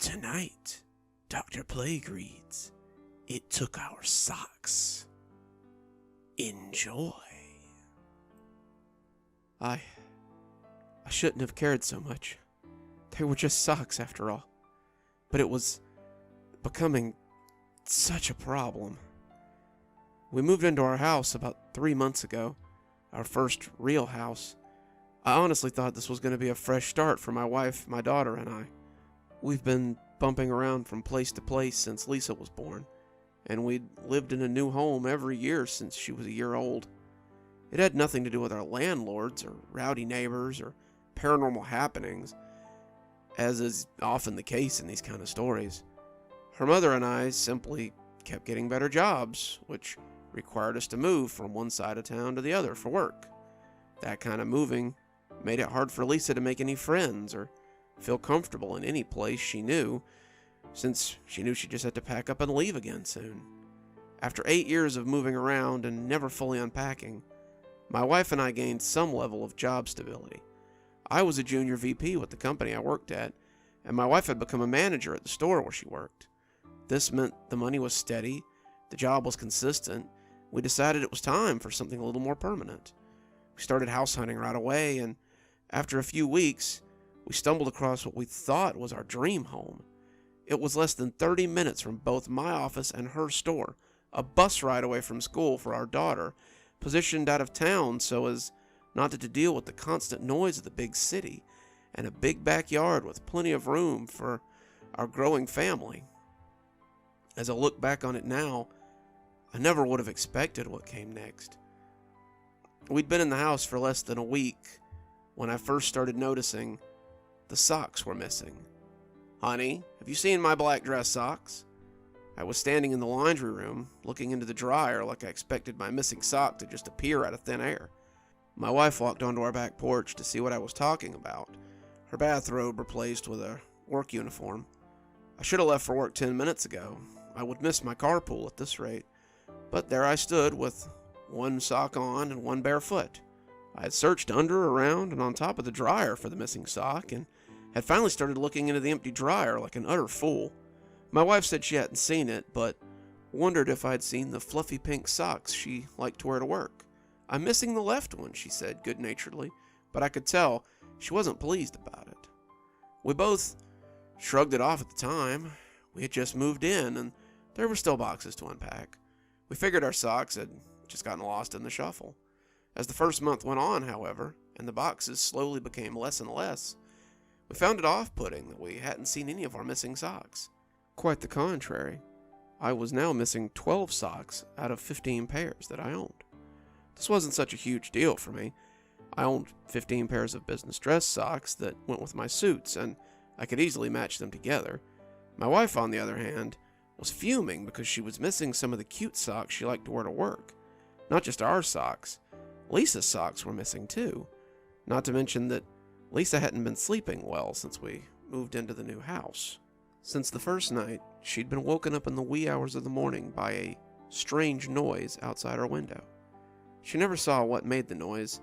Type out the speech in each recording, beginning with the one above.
Tonight, Dr. Plague reads, It Took Our Socks. Enjoy. I shouldn't have cared so much. They were just socks after all. But it was becoming such a problem. We moved into our house about 3 months ago, our first real house. I honestly thought this was going to be a fresh start for my wife, my daughter, and I. We've been bumping around from place to place since Lisa was born, and we'd lived in a new home every year since she was a year old. It had nothing to do with our landlords or rowdy neighbors or paranormal happenings, as is often the case in these kind of stories. Her mother and I simply kept getting better jobs, which required us to move from one side of town to the other for work. That kind of moving made it hard for Lisa to make any friends or feel comfortable in any place she knew, since she knew she just had to pack up and leave again soon. After 8 years of moving around and never fully unpacking, my wife and I gained some level of job stability. I was a junior VP with the company I worked at, and my wife had become a manager at the store where she worked. This meant the money was steady, the job was consistent. We decided it was time for something a little more permanent. We started house hunting right away, and after a few weeks, we stumbled across what we thought was our dream home. It was less than 30 minutes from both my office and her store, a bus ride away from school for our daughter, positioned out of town so as not to deal with the constant noise of the big city, and a big backyard with plenty of room for our growing family. As I look back on it now, I never would have expected what came next. We'd been in the house for less than a week when I first started noticing the socks were missing. Honey, have you seen my black dress socks? I was standing in the laundry room, looking into the dryer like I expected my missing sock to just appear out of thin air. My wife walked onto our back porch to see what I was talking about, her bathrobe replaced with a work uniform. I should have left for work 10 minutes ago. I would miss my carpool at this rate. But there I stood with one sock on and one bare foot. I had searched under, around, and on top of the dryer for the missing sock, and had finally started looking into the empty dryer like an utter fool. My wife said she hadn't seen it, but wondered if I'd seen the fluffy pink socks she liked to wear to work. I'm missing the left one, she said good-naturedly, but I could tell she wasn't pleased about it. We both shrugged it off at the time. We had just moved in, and there were still boxes to unpack. We figured our socks had just gotten lost in the shuffle. As the first month went on, however, and the boxes slowly became less and less, we found it off-putting that we hadn't seen any of our missing socks. Quite the contrary. I was now missing 12 socks out of 15 pairs that I owned. This wasn't such a huge deal for me. I owned 15 pairs of business dress socks that went with my suits, and I could easily match them together. My wife, on the other hand, was fuming because she was missing some of the cute socks she liked to wear to work. Not just our socks. Lisa's socks were missing too. Not to mention that Lisa hadn't been sleeping well since we moved into the new house. Since the first night, she'd been woken up in the wee hours of the morning by a strange noise outside her window. She never saw what made the noise.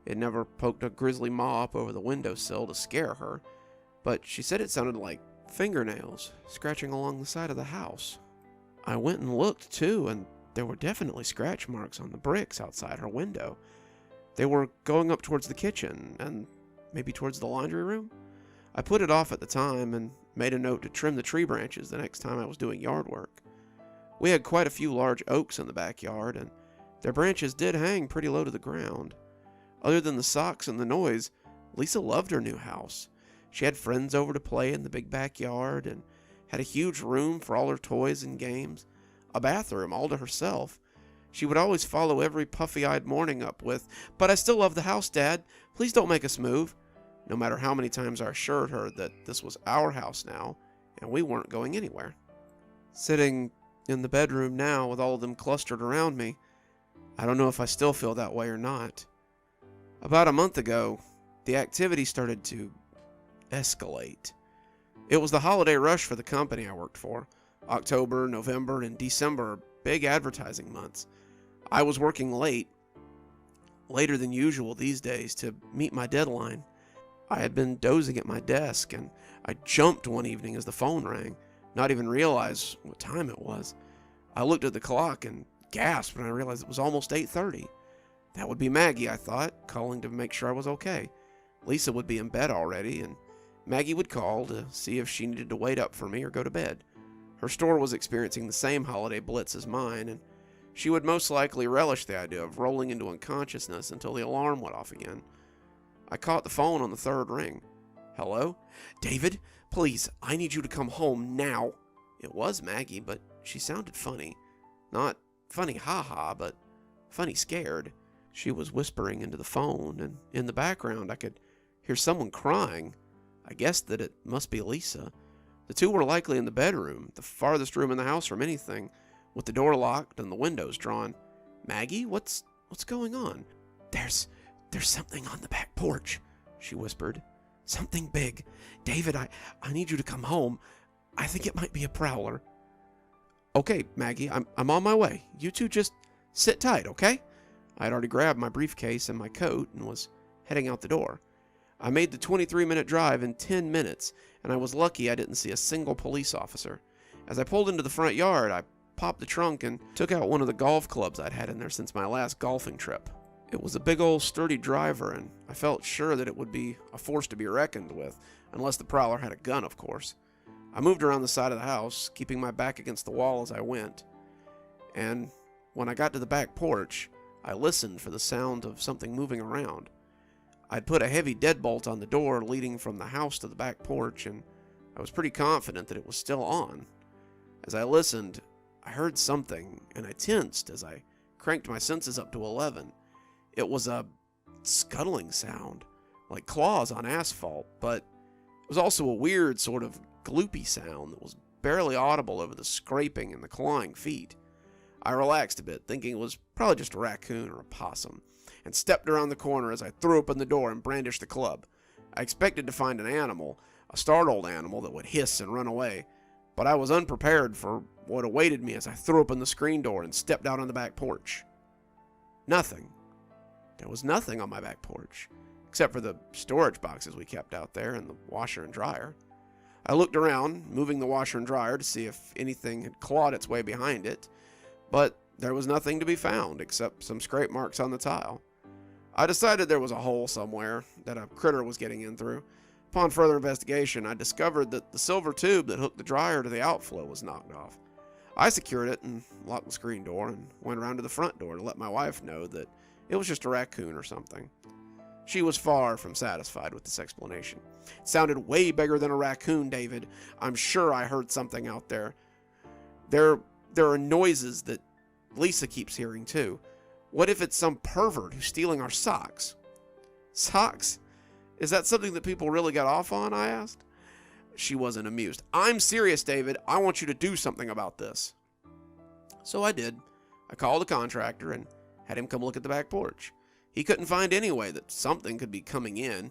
It never poked a grisly mop over the windowsill to scare her, but she said it sounded like fingernails scratching along the side of the house. I went and looked too, and there were definitely scratch marks on the bricks outside her window. They were going up towards the kitchen and maybe towards the laundry room. I put it off at the time and made a note to trim the tree branches the next time I was doing yard work. We had quite a few large oaks in the backyard, and their branches did hang pretty low to the ground. Other than the socks and the noise, Lisa loved her new house. She had friends over to play in the big backyard and had a huge room for all her toys and games, a bathroom all to herself. She would always follow every puffy-eyed morning up with, "But I still love the house, Dad. Please don't make us move," no matter how many times I assured her that this was our house now and we weren't going anywhere. Sitting in the bedroom now with all of them clustered around me, I don't know if I still feel that way or not. About a month ago, the activity started to escalate. It was the holiday rush for the company I worked for. October, November, and December are big advertising months. I was working later than usual these days to meet my deadline. I had been dozing at my desk, and I jumped one evening as the phone rang, not even realize what time it was. I looked at the clock and gasped when I realized it was almost 8:30. That would be Maggie, I thought, calling to make sure I was okay. Lisa would be in bed already, and Maggie would call to see if she needed to wait up for me or go to bed. Her store was experiencing the same holiday blitz as mine, and she would most likely relish the idea of rolling into unconsciousness until the alarm went off again. I caught the phone on the third ring. Hello? David, please, I need you to come home now. It was Maggie, but she sounded funny. Not funny ha-ha, but funny scared. She was whispering into the phone, and in the background I could hear someone crying. I guessed that it must be Lisa. The two were likely in the bedroom, the farthest room in the house from anything, with the door locked and the windows drawn. Maggie, what's going on? There's something on the back porch, she whispered. Something big. David, I need you to come home. I think it might be a prowler. Okay, Maggie, I'm on my way. You two just sit tight, okay? I had already grabbed my briefcase and my coat and was heading out the door. I made the 23-minute drive in 10 minutes, and I was lucky I didn't see a single police officer. As I pulled into the front yard, I popped the trunk and took out one of the golf clubs I'd had in there since my last golfing trip. It was a big old sturdy driver, and I felt sure that it would be a force to be reckoned with, unless the prowler had a gun, of course. I moved around the side of the house, keeping my back against the wall as I went. And when I got to the back porch, I listened for the sound of something moving around. I'd put a heavy deadbolt on the door leading from the house to the back porch, and I was pretty confident that it was still on. As I listened, I heard something, and I tensed as I cranked my senses up to 11. It was a scuttling sound, like claws on asphalt, but it was also a weird sort of gloopy sound that was barely audible over the scraping and the clawing feet. I relaxed a bit, thinking it was probably just a raccoon or a possum, and stepped around the corner as I threw open the door and brandished the club. I expected to find an animal, a startled animal that would hiss and run away, but I was unprepared for what awaited me as I threw open the screen door and stepped out on the back porch. Nothing. There was nothing on my back porch, except for the storage boxes we kept out there and the washer and dryer. I looked around, moving the washer and dryer to see if anything had clawed its way behind it, but there was nothing to be found except some scrape marks on the tile. I decided there was a hole somewhere that a critter was getting in through. Upon further investigation, I discovered that the silver tube that hooked the dryer to the outflow was knocked off. I secured it and locked the screen door and went around to the front door to let my wife know that it was just a raccoon or something. She was far from satisfied with this explanation. It sounded way bigger than a raccoon, David. I'm sure I heard something out there. There are noises that Lisa keeps hearing too. What if it's some pervert who's stealing our socks? Socks? Is that something that people really got off on? I asked. She wasn't amused. I'm serious, David. I want you to do something about this. So I did. I called a contractor and had him come look at the back porch. He couldn't find any way that something could be coming in,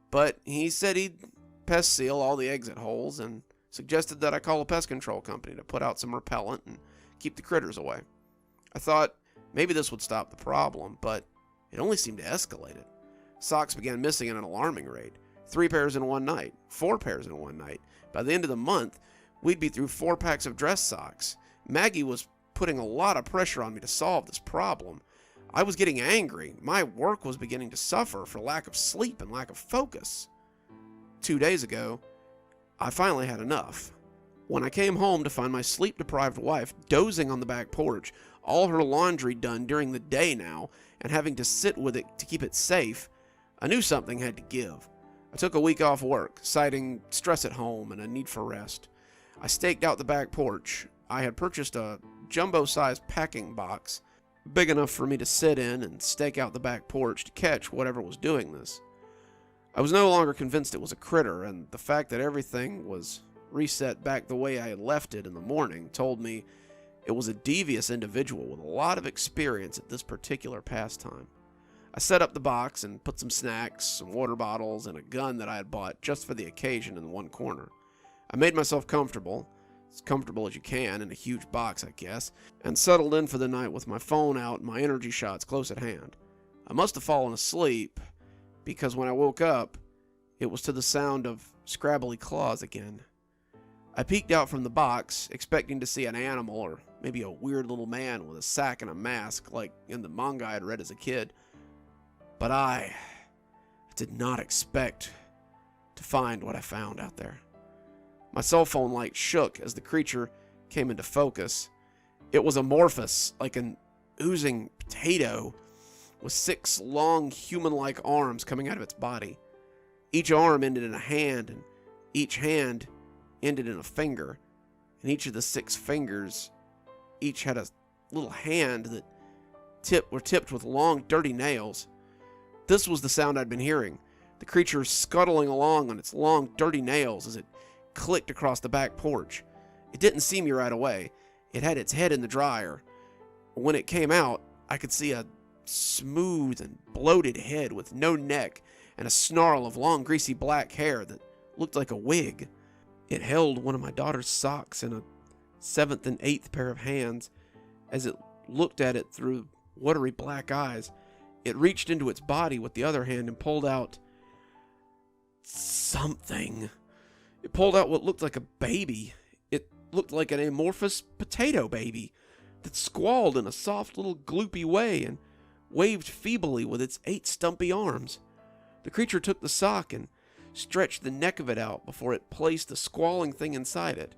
but he said he'd pest seal all the exit holes and suggested that I call a pest control company to put out some repellent and keep the critters away. I thought maybe this would stop the problem, but it only seemed to escalate it. Socks began missing at an alarming rate. 3 pairs in one night, 4 pairs in one night. By the end of the month, we'd be through 4 packs of dress socks. Maggie was putting a lot of pressure on me to solve this problem. I was getting angry. My work was beginning to suffer for lack of sleep and lack of focus. 2 days ago, I finally had enough. When I came home to find my sleep-deprived wife dozing on the back porch, all her laundry done during the day now, and having to sit with it to keep it safe, I knew something had to give. I took a week off work, citing stress at home and a need for rest. I staked out the back porch. I had purchased a jumbo-sized packing box, big enough for me to sit in and stake out the back porch to catch whatever was doing this. I was no longer convinced it was a critter, and the fact that everything was reset back the way I had left it in the morning told me it was a devious individual with a lot of experience at this particular pastime. I set up the box and put some snacks, some water bottles, and a gun that I had bought just for the occasion in one corner. I made myself comfortable, as comfortable as you can in a huge box, I guess, and settled in for the night with my phone out and my energy shots close at hand. I must have fallen asleep, because when I woke up, It was to the sound of scrabbly claws again. I peeked out from the box, expecting to see an animal or maybe a weird little man with a sack and a mask like in the manga I had read as a kid. But I did not expect to find what I found out there. My cell phone light shook as the creature came into focus. It was amorphous, like an oozing potato, with 6 long human-like arms coming out of its body. Each arm ended in a hand, and each hand ended in a finger. And each of the 6 fingers each had a little hand that were tipped with long, dirty nails. This was the sound I'd been hearing. The creature scuttling along on its long, dirty nails as it clicked across the back porch. It didn't see me right away. It had its head in the dryer. When it came out, I could see a smooth and bloated head with no neck and a snarl of long, greasy black hair that looked like a wig. It held one of my daughter's socks in a 7th and 8th pair of hands. As it looked at it through watery black eyes, it reached into its body with the other hand and pulled out something. It pulled out what looked like a baby. It looked like an amorphous potato baby that squalled in a soft little gloopy way and waved feebly with its 8 stumpy arms. The creature took the sock and stretched the neck of it out before it placed the squalling thing inside it.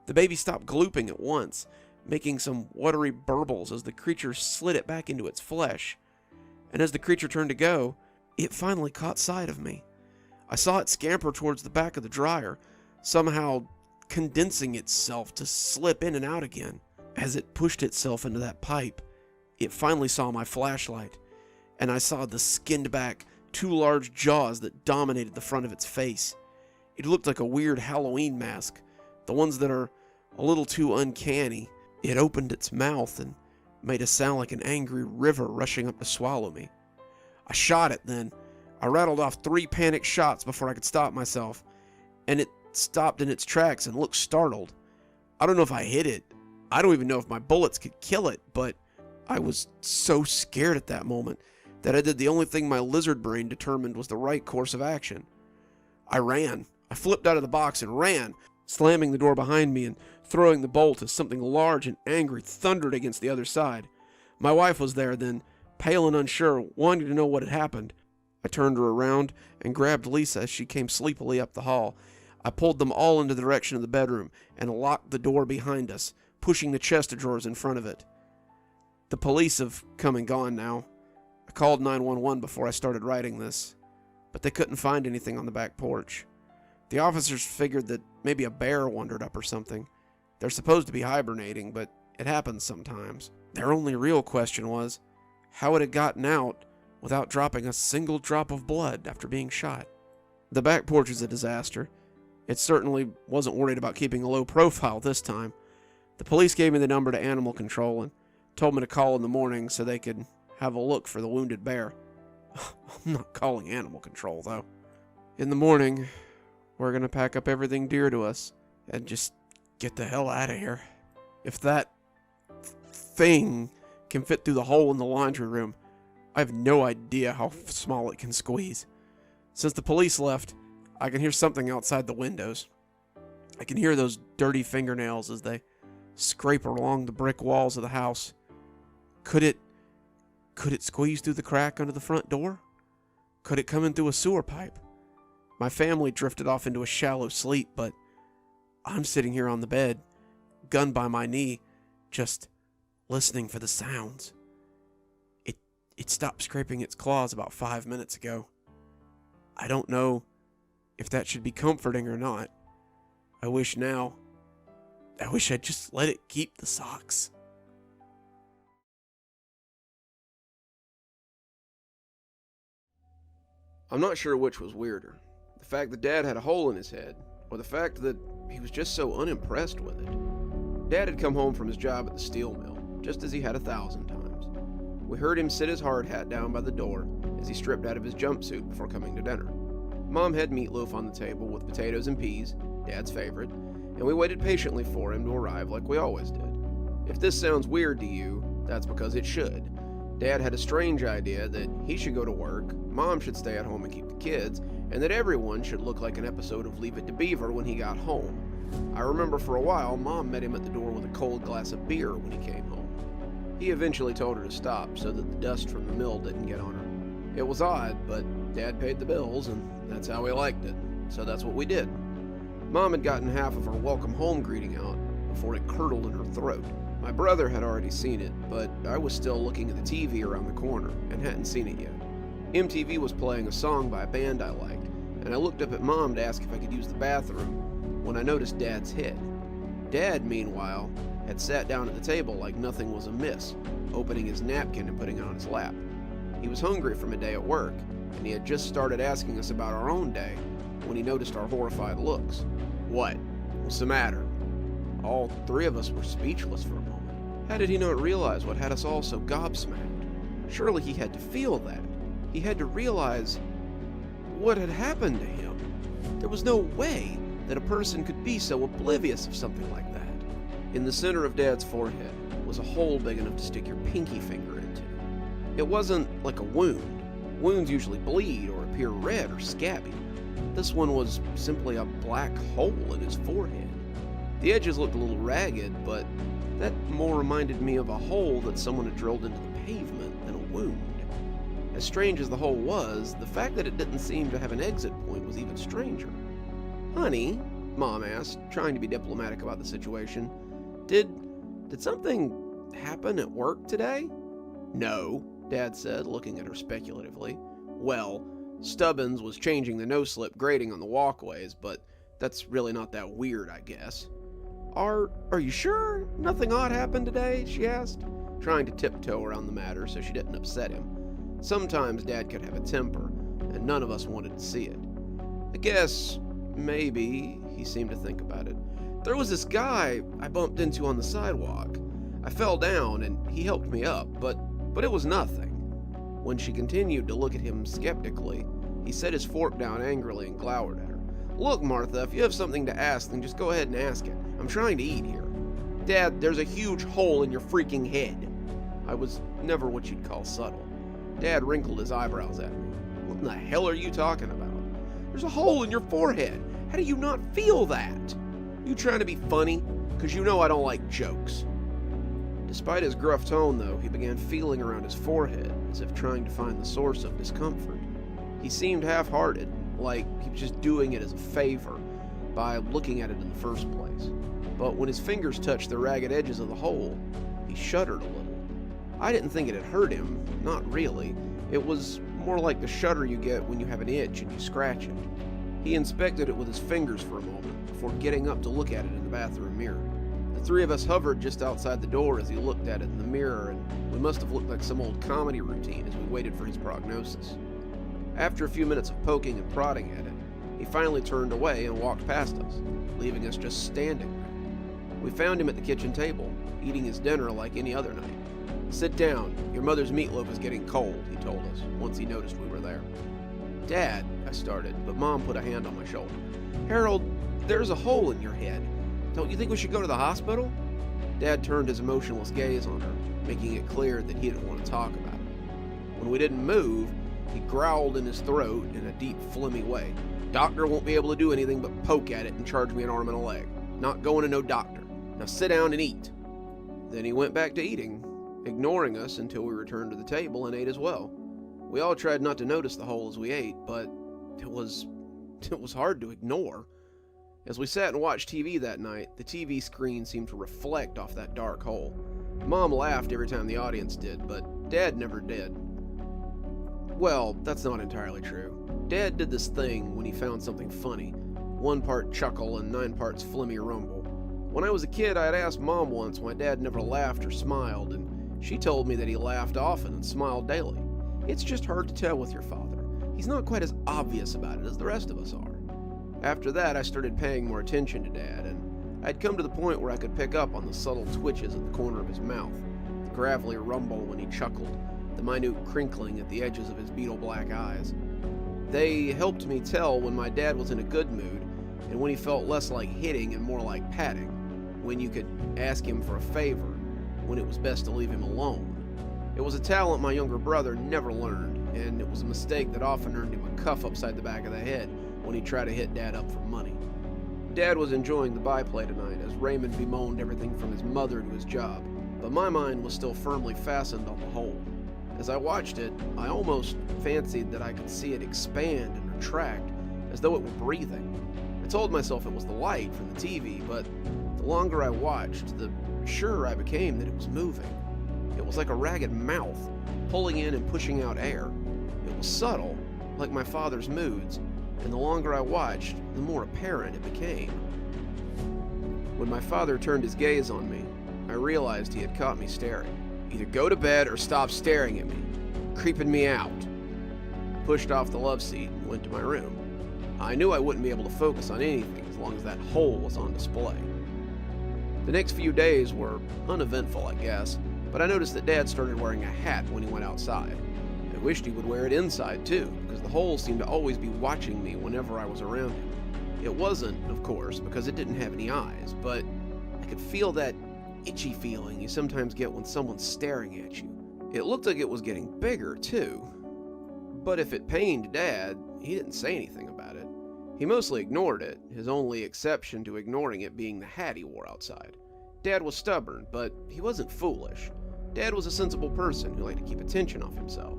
The baby stopped glooping at once, making some watery burbles as the creature slid it back into its flesh. And as the creature turned to go, it finally caught sight of me. I saw it scamper towards the back of the dryer, somehow condensing itself to slip in and out again. As it pushed itself into that pipe, it finally saw my flashlight, and I saw the skinned back, 2 large jaws that dominated the front of its face. It looked like a weird Halloween mask, the ones that are a little too uncanny. It opened its mouth and made a sound like an angry river rushing up to swallow me. I shot it then. I rattled off 3 panic shots before I could stop myself, and it stopped in its tracks and looked startled. I don't know if I hit it. I don't even know if my bullets could kill it, but I was so scared at that moment that I did the only thing my lizard brain determined was the right course of action. I ran. I flipped out of the box and ran, slamming the door behind me and throwing the bolt as something large and angry thundered against the other side. My wife was there then, pale and unsure, wanting to know what had happened. I turned her around and grabbed Lisa as she came sleepily up the hall. I pulled them all in the direction of the bedroom and locked the door behind us, pushing the chest of drawers in front of it. The police have come and gone now. I called 911 before I started writing this, but they couldn't find anything on the back porch. The officers figured that maybe a bear wandered up or something. They're supposed to be hibernating, but it happens sometimes. Their only real question was how it had gotten out without dropping a single drop of blood after being shot. The back porch is a disaster. It certainly wasn't worried about keeping a low profile this time. The police gave me the number to animal control and told me to call in the morning so they could have a look for the wounded bear. I'm not calling animal control, though. In the morning, we're going to pack up everything dear to us and just get the hell out of here. If that thing can fit through the hole in the laundry room, I have no idea how small it can squeeze. Since the police left, I can hear something outside the windows. I can hear those dirty fingernails as they scrape along the brick walls of the house. Could it squeeze through the crack under the front door? Could it come in through a sewer pipe? My family drifted off into a shallow sleep, but I'm sitting here on the bed, gun by my knee, just listening for the sounds. It stopped scraping its claws about 5 minutes ago. I don't know if that should be comforting or not. I wish I'd just let it keep the socks. I'm not sure which was weirder. The fact that Dad had a hole in his head, or the fact that he was just so unimpressed with it. Dad had come home from his job at the steel mill, just as he had 1,000 times. We heard him sit his hard hat down by the door as he stripped out of his jumpsuit before coming to dinner. Mom had meatloaf on the table with potatoes and peas, Dad's favorite, and we waited patiently for him to arrive like we always did. If this sounds weird to you, that's because it should. Dad had a strange idea that he should go to work, Mom should stay at home and keep the kids, and that everyone should look like an episode of Leave It to Beaver when he got home. I remember for a while, Mom met him at the door with a cold glass of beer when he came home. He eventually told her to stop so that the dust from the mill didn't get on her. It was odd, but Dad paid the bills, and that's how we liked it, so that's what we did. Mom had gotten half of her welcome home greeting out before it curdled in her throat. My brother had already seen it, but I was still looking at the TV around the corner and hadn't seen it yet. MTV was playing a song by a band I liked, and I looked up at Mom to ask if I could use the bathroom when I noticed Dad's head. Dad, meanwhile, had sat down at the table like nothing was amiss, opening his napkin and putting it on his lap. He was hungry from a day at work, and he had just started asking us about our own day when he noticed our horrified looks. What? What's the matter? All three of us were speechless for a moment. How did he not realize what had us all so gobsmacked? Surely he had to feel that. He had to realize what had happened to him. There was no way that a person could be so oblivious of something like that. In the center of Dad's forehead was a hole big enough to stick your pinky finger into. It wasn't like a wound. Wounds usually bleed or appear red or scabby. This one was simply a black hole in his forehead. The edges looked a little ragged, but that more reminded me of a hole that someone had drilled into the pavement than a wound. As strange as the hole was, the fact that it didn't seem to have an exit point was even stranger. "Honey," Mom asked, trying to be diplomatic about the situation, Did something happen at work today?" "No," Dad said, looking at her speculatively. "Well, Stubbins was changing the no-slip grating on the walkways, but that's really not that weird, I guess." Are you sure nothing odd happened today?" she asked, trying to tiptoe around the matter so she didn't upset him. Sometimes Dad could have a temper, and none of us wanted to see it. "I guess, maybe," he seemed to think about it. "There was this guy I bumped into on the sidewalk. I fell down, and he helped me up, but it was nothing." When she continued to look at him skeptically, he set his fork down angrily and glowered at her. "Look, Martha, if you have something to ask, then just go ahead and ask it. I'm trying to eat here." "Dad, there's a huge hole in your freaking head." I was never what you'd call subtle. Dad wrinkled his eyebrows at me. "What in the hell are you talking about?" "There's a hole in your forehead. How do you not feel that?" "You trying to be funny? 'Cause you know I don't like jokes." Despite his gruff tone, though, he began feeling around his forehead as if trying to find the source of discomfort. He seemed half-hearted, like he was just doing it as a favor by looking at it in the first place. But when his fingers touched the ragged edges of the hole, he shuddered a little. I didn't think it had hurt him, not really. It was more like the shudder you get when you have an itch and you scratch it. He inspected it with his fingers for a moment before getting up to look at it in the bathroom mirror. The three of us hovered just outside the door as he looked at it in the mirror, and we must have looked like some old comedy routine as we waited for his prognosis. After a few minutes of poking and prodding at it, he finally turned away and walked past us, leaving us just standing there. We found him at the kitchen table, eating his dinner like any other night. "Sit down. Your mother's meatloaf is getting cold," he told us, once he noticed we were there. "Dad," I started, but Mom put a hand on my shoulder. "Harold, there's a hole in your head. Don't you think we should go to the hospital?" Dad turned his emotionless gaze on her, making it clear that he didn't want to talk about it. When we didn't move, he growled in his throat in a deep, phlegmy way. "Doctor won't be able to do anything but poke at it and charge me an arm and a leg. Not going to no doctor. Now sit down and eat." Then he went back to eating, ignoring us until we returned to the table and ate as well. We all tried not to notice the hole as we ate, but it was hard to ignore. As we sat and watched TV that night, the TV screen seemed to reflect off that dark hole. Mom laughed every time the audience did, but Dad never did. Well, that's not entirely true. Dad did this thing when he found something funny. 1 part chuckle and 9 parts phlegmy rumble. When I was a kid, I had asked Mom once why Dad never laughed or smiled, and she told me that he laughed often and smiled daily. "It's just hard to tell with your father. He's not quite as obvious about it as the rest of us are." After that, I started paying more attention to Dad, and I'd come to the point where I could pick up on the subtle twitches at the corner of his mouth, the gravelly rumble when he chuckled, the minute crinkling at the edges of his beetle-black eyes. They helped me tell when my dad was in a good mood, and when he felt less like hitting and more like patting, when you could ask him for a favor, when it was best to leave him alone. It was a talent my younger brother never learned, and it was a mistake that often earned him a cuff upside the back of the head when he tried to hit Dad up for money. Dad was enjoying the byplay tonight as Raymond bemoaned everything from his mother to his job, but my mind was still firmly fastened on the hole. As I watched it, I almost fancied that I could see it expand and retract as though it were breathing. I told myself it was the light from the TV, but the longer I watched, the surer I became that it was moving. It was like a ragged mouth, pulling in and pushing out air. It was subtle, like my father's moods, and the longer I watched, the more apparent it became. When my father turned his gaze on me, I realized he had caught me staring. Either go to bed or stop staring at me, creeping me out. I pushed off the love seat and went to my room. I knew I wouldn't be able to focus on anything as long as that hole was on display. The next few days were uneventful, I guess, but I noticed that Dad started wearing a hat when he went outside. I wished he would wear it inside too, because the hole seemed to always be watching me whenever I was around him. It wasn't, of course, because it didn't have any eyes, but I could feel that itchy feeling you sometimes get when someone's staring at you. It looked like it was getting bigger too. But if it pained Dad, he didn't say anything about it. He mostly ignored it, his only exception to ignoring it being the hat he wore outside. Dad was stubborn, but he wasn't foolish. Dad was a sensible person who liked to keep attention off himself.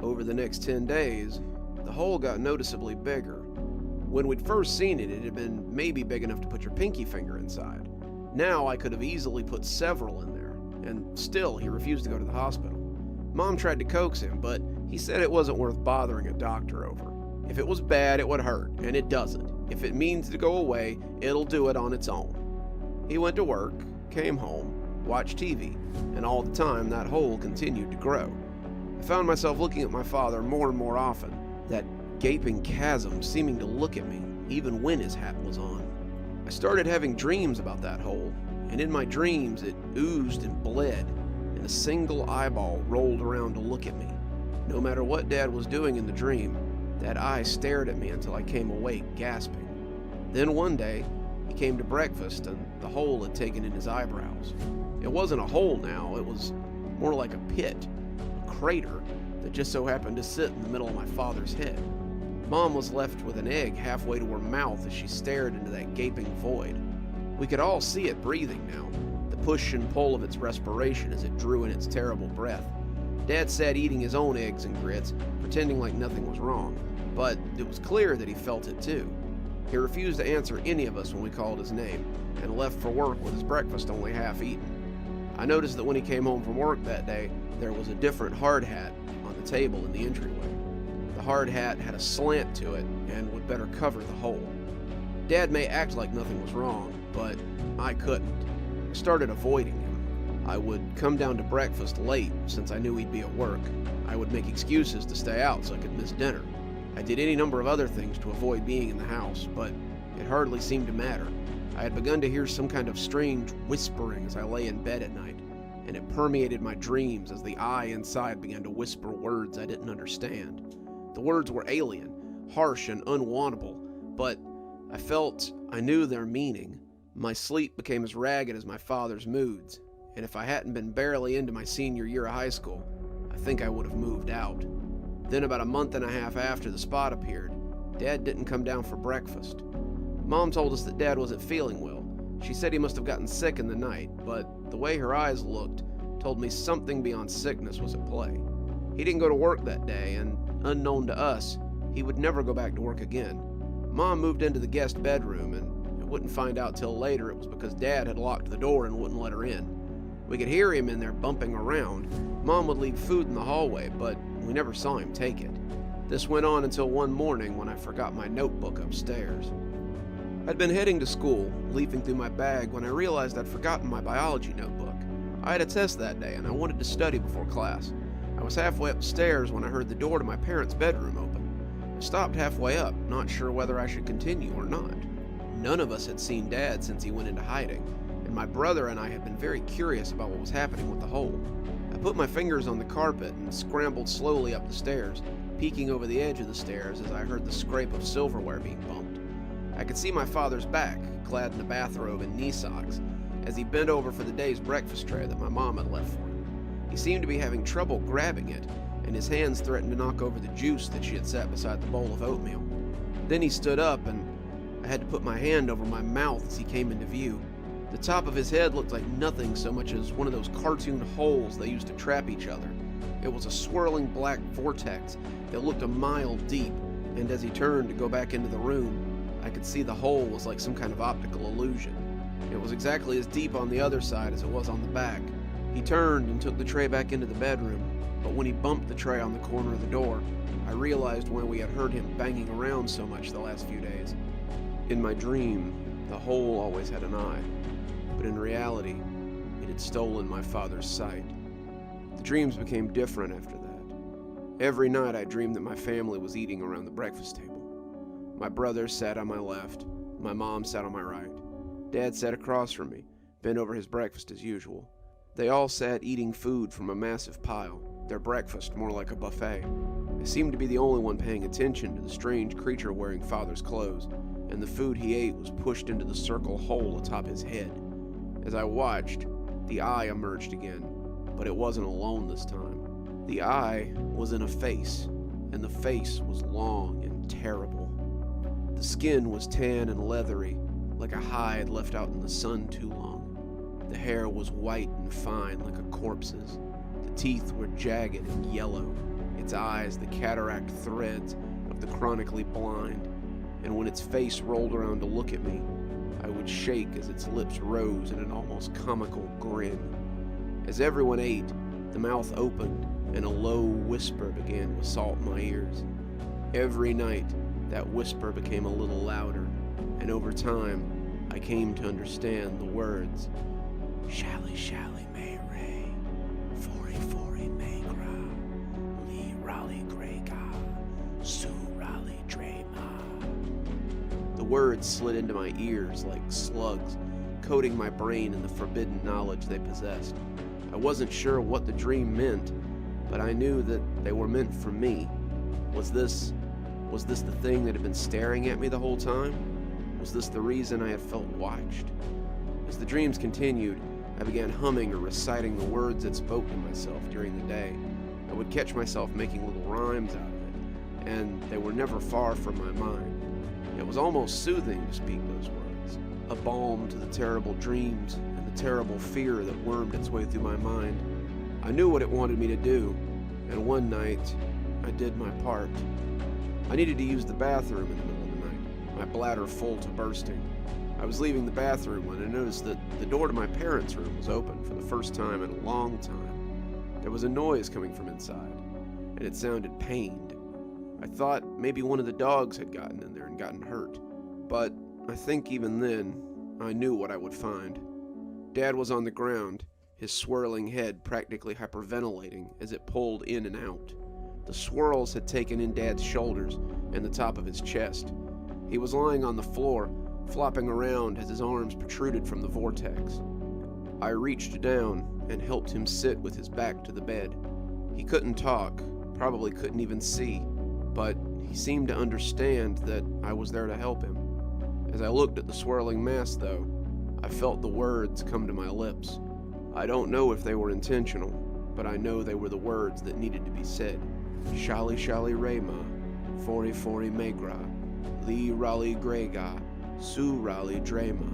Over the next 10 days, the hole got noticeably bigger. When we'd first seen it, it had been maybe big enough to put your pinky finger inside. Now I could have easily put several in there, and still he refused to go to the hospital. Mom tried to coax him, but he said it wasn't worth bothering a doctor over. If it was bad, it would hurt, and it doesn't. If it means to go away, it'll do it on its own. He went to work, came home, watched TV, and all the time that hole continued to grow. I found myself looking at my father more and more often, that gaping chasm seeming to look at me even when his hat was on. I started having dreams about that hole, and in my dreams it oozed and bled, and a single eyeball rolled around to look at me. No matter what Dad was doing in the dream, that eye stared at me until I came awake, gasping. Then one day, he came to breakfast, and the hole had taken in his eyebrows. It wasn't a hole now, it was more like a pit, a crater that just so happened to sit in the middle of my father's head. Mom was left with an egg halfway to her mouth as she stared into that gaping void. We could all see it breathing now, the push and pull of its respiration as it drew in its terrible breath. Dad sat eating his own eggs and grits, pretending like nothing was wrong, but it was clear that he felt it too. He refused to answer any of us when we called his name, and left for work with his breakfast only half eaten. I noticed that when he came home from work that day, there was a different hard hat on the table in the entryway. The hard hat had a slant to it and would better cover the hole. Dad may act like nothing was wrong, but I couldn't. I started avoiding him. I would come down to breakfast late since I knew he'd be at work. I would make excuses to stay out so I could miss dinner. I did any number of other things to avoid being in the house, but it hardly seemed to matter. I had begun to hear some kind of strange whispering as I lay in bed at night, and it permeated my dreams as the eye inside began to whisper words I didn't understand. The words were alien, harsh, and unwantable, but I felt I knew their meaning. My sleep became as ragged as my father's moods, and if I hadn't been barely into my senior year of high school, I think I would have moved out. Then about a month and a half after the spot appeared, Dad didn't come down for breakfast. Mom told us that Dad wasn't feeling well. She said he must have gotten sick in the night, but the way her eyes looked told me something beyond sickness was at play. He didn't go to work that day, and unknown to us, he would never go back to work again. Mom moved into the guest bedroom, and I wouldn't find out till later it was because Dad had locked the door and wouldn't let her in. We could hear him in there bumping around. Mom would leave food in the hallway, but we never saw him take it. This went on until one morning when I forgot my notebook upstairs. I'd been heading to school, leafing through my bag, when I realized I'd forgotten my biology notebook. I had a test that day, and I wanted to study before class. I was halfway up the stairs when I heard the door to my parents' bedroom open. I stopped halfway up, not sure whether I should continue or not. None of us had seen Dad since he went into hiding, and my brother and I had been very curious about what was happening with the hole. I put my fingers on the carpet and scrambled slowly up the stairs, peeking over the edge of the stairs as I heard the scrape of silverware being bumped. I could see my father's back, clad in a bathrobe and knee socks, as he bent over for the day's breakfast tray that my mom had left for him. He seemed to be having trouble grabbing it, and his hands threatened to knock over the juice that she had set beside the bowl of oatmeal. Then he stood up, and I had to put my hand over my mouth as he came into view. The top of his head looked like nothing so much as one of those cartoon holes they used to trap each other. It was a swirling black vortex that looked a mile deep, and as he turned to go back into the room, I could see the hole was like some kind of optical illusion. It was exactly as deep on the other side as it was on the back. He turned and took the tray back into the bedroom, but when he bumped the tray on the corner of the door, I realized why we had heard him banging around so much the last few days. In my dream, the hole always had an eye, but in reality, it had stolen my father's sight. The dreams became different after that. Every night I dreamed that my family was eating around the breakfast table. My brother sat on my left, my mom sat on my right. Dad sat across from me, bent over his breakfast as usual. They all sat eating food from a massive pile, their breakfast more like a buffet. I seemed to be the only one paying attention to the strange creature wearing father's clothes, and the food he ate was pushed into the circle hole atop his head. As I watched, the eye emerged again, but it wasn't alone this time. The eye was in a face, and the face was long and terrible. The skin was tan and leathery, like a hide left out in the sun too long. The hair was white and fine like a corpse's. The teeth were jagged and yellow, its eyes the cataract threads of the chronically blind, and when its face rolled around to look at me, I would shake as its lips rose in an almost comical grin. As everyone ate, the mouth opened and a low whisper began to assault my ears. Every night, that whisper became a little louder, and over time, I came to understand the words, Shally Shally May Ray, Fori Fori May Gra, Lee Raleigh Grey Ga, Sue Raleigh Drema. The words slid into my ears like slugs, coating my brain in the forbidden knowledge they possessed. I wasn't sure what the dream meant, but I knew that they were meant for me. Was this the thing that had been staring at me the whole time? Was this the reason I had felt watched? As the dreams continued, I began humming or reciting the words I'd spoke to myself during the day. I would catch myself making little rhymes out of it, and they were never far from my mind. It was almost soothing to speak those words, a balm to the terrible dreams and the terrible fear that wormed its way through my mind. I knew what it wanted me to do, and one night, I did my part. I needed to use the bathroom in the middle of the night, my bladder full to bursting. I was leaving the bathroom when I noticed that the door to my parents' room was open for the first time in a long time. There was a noise coming from inside, and it sounded pained. I thought maybe one of the dogs had gotten in there and gotten hurt, but I think even then, I knew what I would find. Dad was on the ground, his swirling head practically hyperventilating as it pulled in and out. The swirls had taken in Dad's shoulders and the top of his chest. He was lying on the floor, flopping around as his arms protruded from the vortex. I reached down and helped him sit with his back to the bed. He couldn't talk, probably couldn't even see, but he seemed to understand that I was there to help him. As I looked at the swirling mass, though, I felt the words come to my lips. I don't know if they were intentional, but I know they were the words that needed to be said. Shally Shally Rayma, Fori Fori Megra, Lee Raleigh Grega, Sue Raleigh Drema.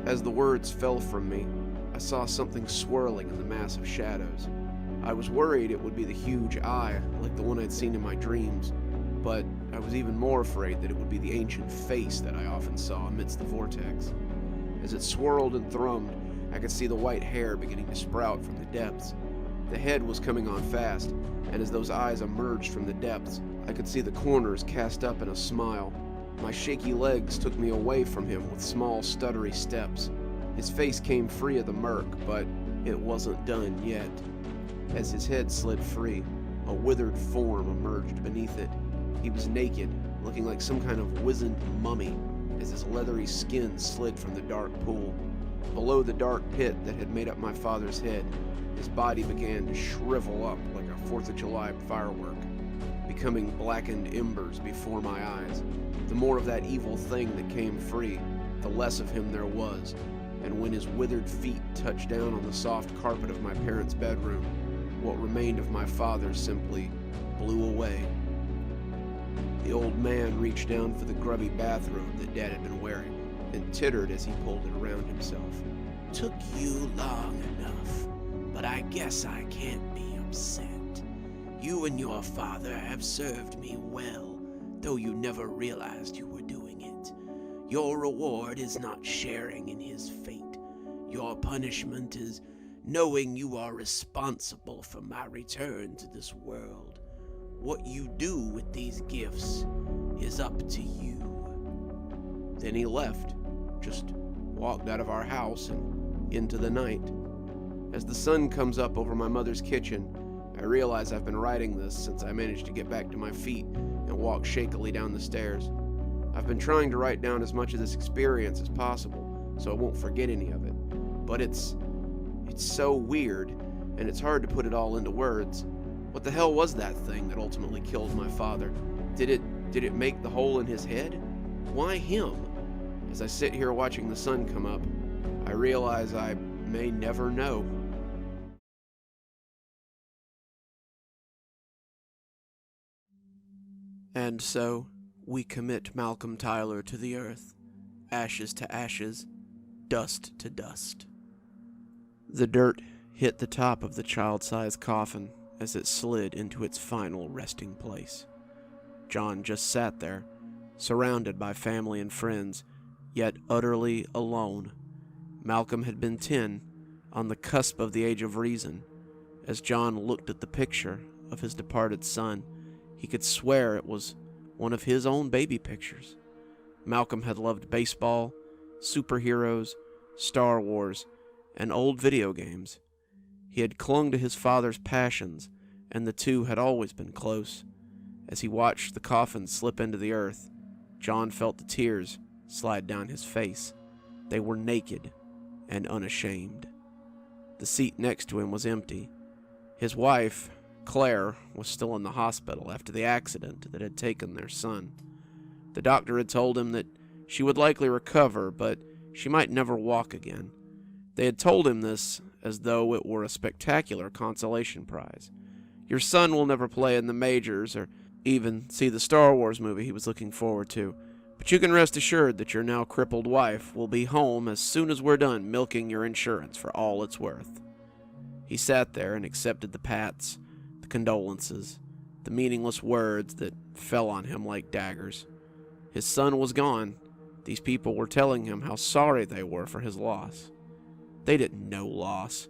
As the words fell from me, I saw something swirling in the mass of shadows. I was worried it would be the huge eye, like the one I'd seen in my dreams, but I was even more afraid that it would be the ancient face that I often saw amidst the vortex. As it swirled and thrummed, I could see the white hair beginning to sprout from the depths. The head was coming on fast, and as those eyes emerged from the depths, I could see the corners cast up in a smile. My shaky legs took me away from him with small, stuttery steps. His face came free of the murk, but it wasn't done yet. As his head slid free, a withered form emerged beneath it. He was naked, looking like some kind of wizened mummy, as his leathery skin slid from the dark pool. Below the dark pit that had made up my father's head, his body began to shrivel up like a 4th of July firework, becoming blackened embers before my eyes. The more of that evil thing that came free, the less of him there was, and when his withered feet touched down on the soft carpet of my parents' bedroom, what remained of my father simply blew away. The old man reached down for the grubby bathrobe that Dad had been wearing and tittered as he pulled it around himself. Took you long enough, but I guess I can't be upset. You and your father have served me well, though you never realized you were doing it. Your reward is not sharing in his fate. Your punishment is knowing you are responsible for my return to this world. What you do with these gifts is up to you. Then he left, just walked out of our house and into the night. As the sun comes up over my mother's kitchen, I realize I've been writing this since I managed to get back to my feet and walk shakily down the stairs. I've been trying to write down as much of this experience as possible so I won't forget any of it. But it's so weird, and it's hard to put it all into words. What the hell was that thing that ultimately killed my father? Did it make the hole in his head? Why him? As I sit here watching the sun come up, I realize I may never know. And so, we commit Malcolm Tyler to the earth, ashes to ashes, dust to dust. The dirt hit the top of the child-sized coffin as it slid into its final resting place. John just sat there, surrounded by family and friends, yet utterly alone. Malcolm had been 10, on the cusp of the age of reason. As John looked at the picture of his departed son, he could swear it was one of his own baby pictures. Malcolm had loved baseball, superheroes, Star Wars, and old video games. He had clung to his father's passions, and the two had always been close. As he watched the coffin slip into the earth, John felt the tears slide down his face. They were naked and unashamed. The seat next to him was empty. His wife, Claire, was still in the hospital after the accident that had taken their son. The doctor had told him that she would likely recover, but she might never walk again. They had told him this as though it were a spectacular consolation prize. Your son will never play in the majors or even see the Star Wars movie he was looking forward to, but you can rest assured that your now crippled wife will be home as soon as we're done milking your insurance for all it's worth. He sat there and accepted the pats, the condolences, the meaningless words that fell on him like daggers. His son was gone. These people were telling him how sorry they were for his loss. They didn't know loss.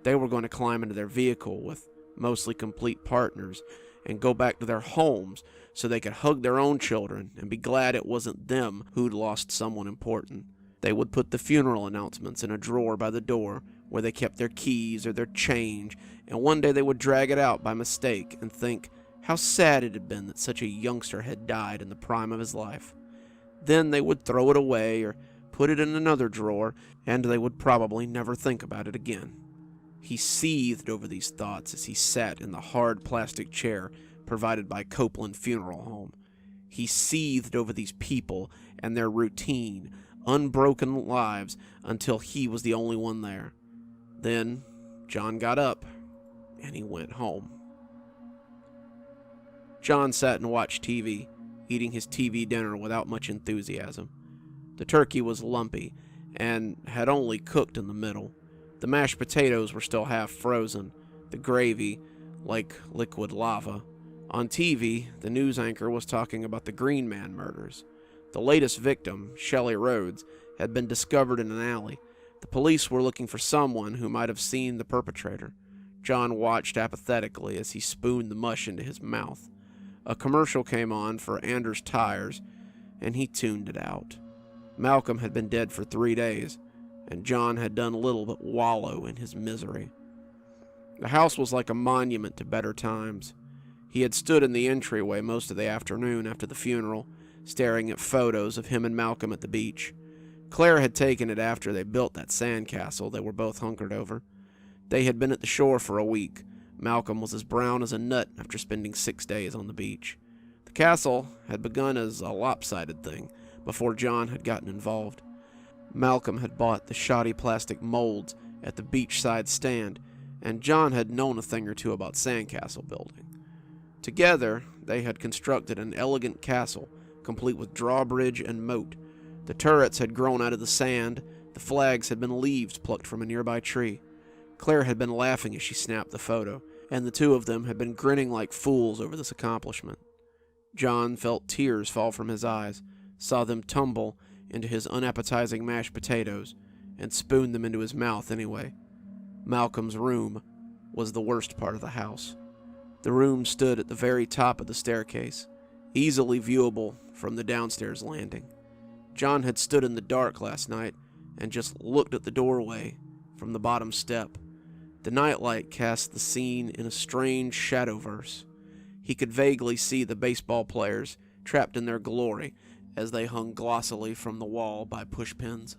They were going to climb into their vehicle with mostly complete partners and go back to their homes so they could hug their own children and be glad it wasn't them who'd lost someone important. They would put the funeral announcements in a drawer by the door where they kept their keys or their change, and one day they would drag it out by mistake and think how sad it had been that such a youngster had died in the prime of his life. Then they would throw it away or put it in another drawer, and they would probably never think about it again. He seethed over these thoughts as he sat in the hard plastic chair provided by Copeland Funeral Home. He seethed over these people and their routine, unbroken lives until he was the only one there. Then John got up and he went home. John sat and watched TV, eating his TV dinner without much enthusiasm. The turkey was lumpy and had only cooked in the middle. The mashed potatoes were still half frozen, the gravy like liquid lava. On TV, the news anchor was talking about the Green Man murders. The latest victim, Shelley Rhodes, had been discovered in an alley. The police were looking for someone who might have seen the perpetrator. John watched apathetically as he spooned the mush into his mouth. A commercial came on for Anders Tires, and he tuned it out. Malcolm had been dead for 3 days, and John had done little but wallow in his misery. The house was like a monument to better times. He had stood in the entryway most of the afternoon after the funeral, staring at photos of him and Malcolm at the beach. Claire had taken it after they built that sandcastle they were both hunkered over. They had been at the shore for a week. Malcolm was as brown as a nut after spending 6 days on the beach. The castle had begun as a lopsided thing before John had gotten involved. Malcolm had bought the shoddy plastic molds at the beachside stand and John had known a thing or two about sandcastle building. Together, they had constructed an elegant castle, complete with drawbridge and moat. The turrets had grown out of the sand, the flags had been leaves plucked from a nearby tree. Claire had been laughing as she snapped the photo, and the two of them had been grinning like fools over this accomplishment. John felt tears fall from his eyes, saw them tumble into his unappetizing mashed potatoes, and spooned them into his mouth anyway. Malcolm's room was the worst part of the house. The room stood at the very top of the staircase, easily viewable from the downstairs landing. John had stood in the dark last night and just looked at the doorway from the bottom step. The nightlight cast the scene in a strange shadowverse. He could vaguely see the baseball players trapped in their glory as they hung glossily from the wall by pushpins.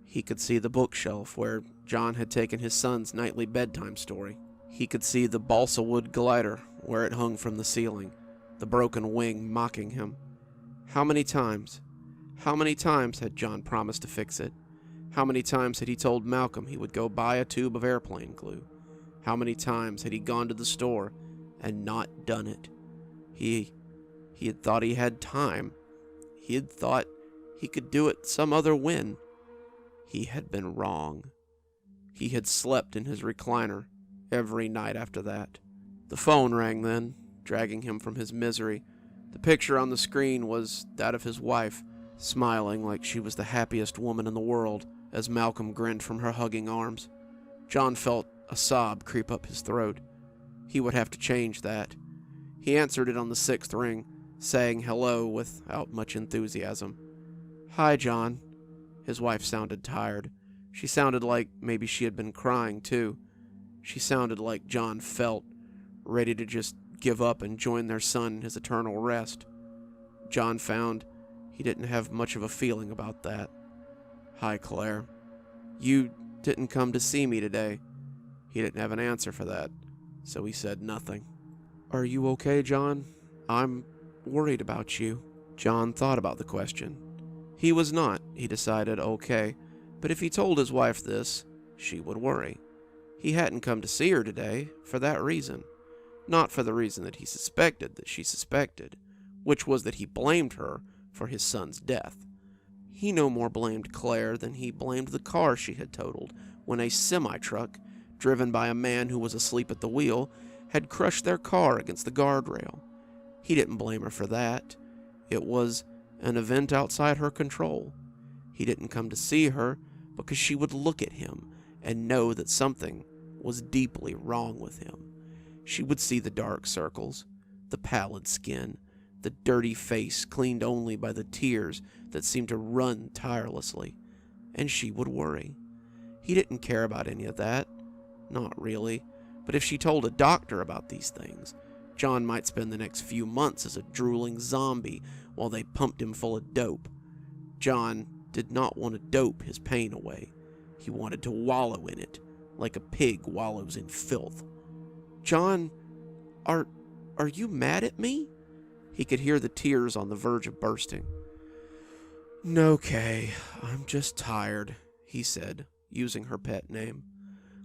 He could see the bookshelf where John had taken his son's nightly bedtime story. He could see the balsa wood glider where it hung from the ceiling, the broken wing mocking him. How many times had John promised to fix it? How many times had he told Malcolm he would go buy a tube of airplane glue? How many times had he gone to the store and not done it? He had thought he had time. He had thought he could do it some other when. He had been wrong. He had slept in his recliner every night after that. The phone rang then, dragging him from his misery. The picture on the screen was that of his wife, smiling like she was the happiest woman in the world as Malcolm grinned from her hugging arms. John felt a sob creep up his throat. He would have to change that. He answered it on the 6th ring, saying hello without much enthusiasm. "Hi, John." His wife sounded tired. She sounded like maybe she had been crying, too. She sounded like John felt, ready to just give up and join their son in his eternal rest. John found he didn't have much of a feeling about that. "Hi, Claire. You didn't come to see me today." He didn't have an answer for that, so he said nothing. "Are you okay, John? I'm worried about you." John thought about the question. He was not, he decided, okay, but if he told his wife this, she would worry. He hadn't come to see her today for that reason. Not for the reason that he suspected that she suspected, which was that he blamed her for his son's death. He no more blamed Claire than he blamed the car she had totaled when a semi-truck, driven by a man who was asleep at the wheel, had crushed their car against the guardrail. He didn't blame her for that. It was an event outside her control. He didn't come to see her because she would look at him and know that something was deeply wrong with him. She would see the dark circles, the pallid skin, the dirty face cleaned only by the tears that seemed to run tirelessly, and she would worry. He didn't care about any of that. Not really. But if she told a doctor about these things, John might spend the next few months as a drooling zombie while they pumped him full of dope. John did not want to dope his pain away. He wanted to wallow in it, like a pig wallows in filth. "John, are you mad at me?" He could hear the tears on the verge of bursting. "No, Kay, I'm just tired," he said, using her pet name.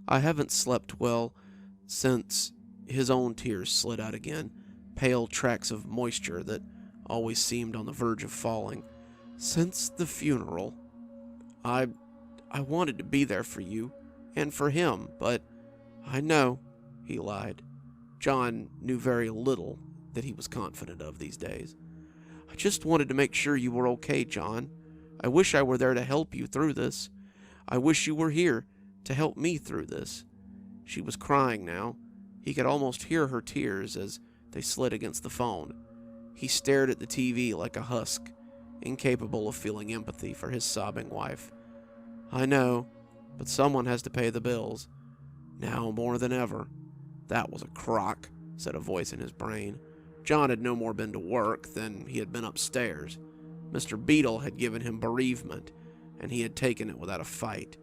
"I haven't slept well since..." His own tears slid out again, pale tracks of moisture that always seemed on the verge of falling. "Since the funeral. I wanted to be there for you, and for him, but I know," he lied. John knew very little that he was confident of these days. "I just wanted to make sure you were okay, John. I wish I were there to help you through this. I wish you were here to help me through this." She was crying now. He could almost hear her tears as they slid against the phone. He stared at the TV like a husk, incapable of feeling empathy for his sobbing wife. "I know, but someone has to pay the bills. Now more than ever." "That was a crock," said a voice in his brain. John had no more been to work than he had been upstairs. Mr. Beadle had given him bereavement, and he had taken it without a fight.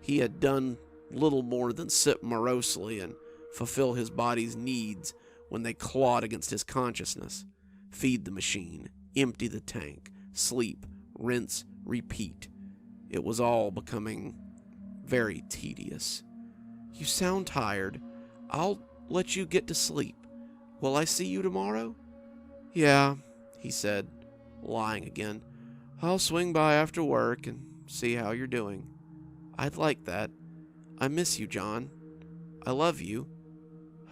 He had done little more than sit morosely and fulfill his body's needs when they clawed against his consciousness. Feed the machine, empty the tank, sleep, rinse, repeat. It was all becoming very tedious. You sound tired. I'll let you get to sleep. Will I see you tomorrow?" "Yeah," he said, lying again. "I'll swing by after work and see how you're doing." "I'd like that. I miss you, John. I love you."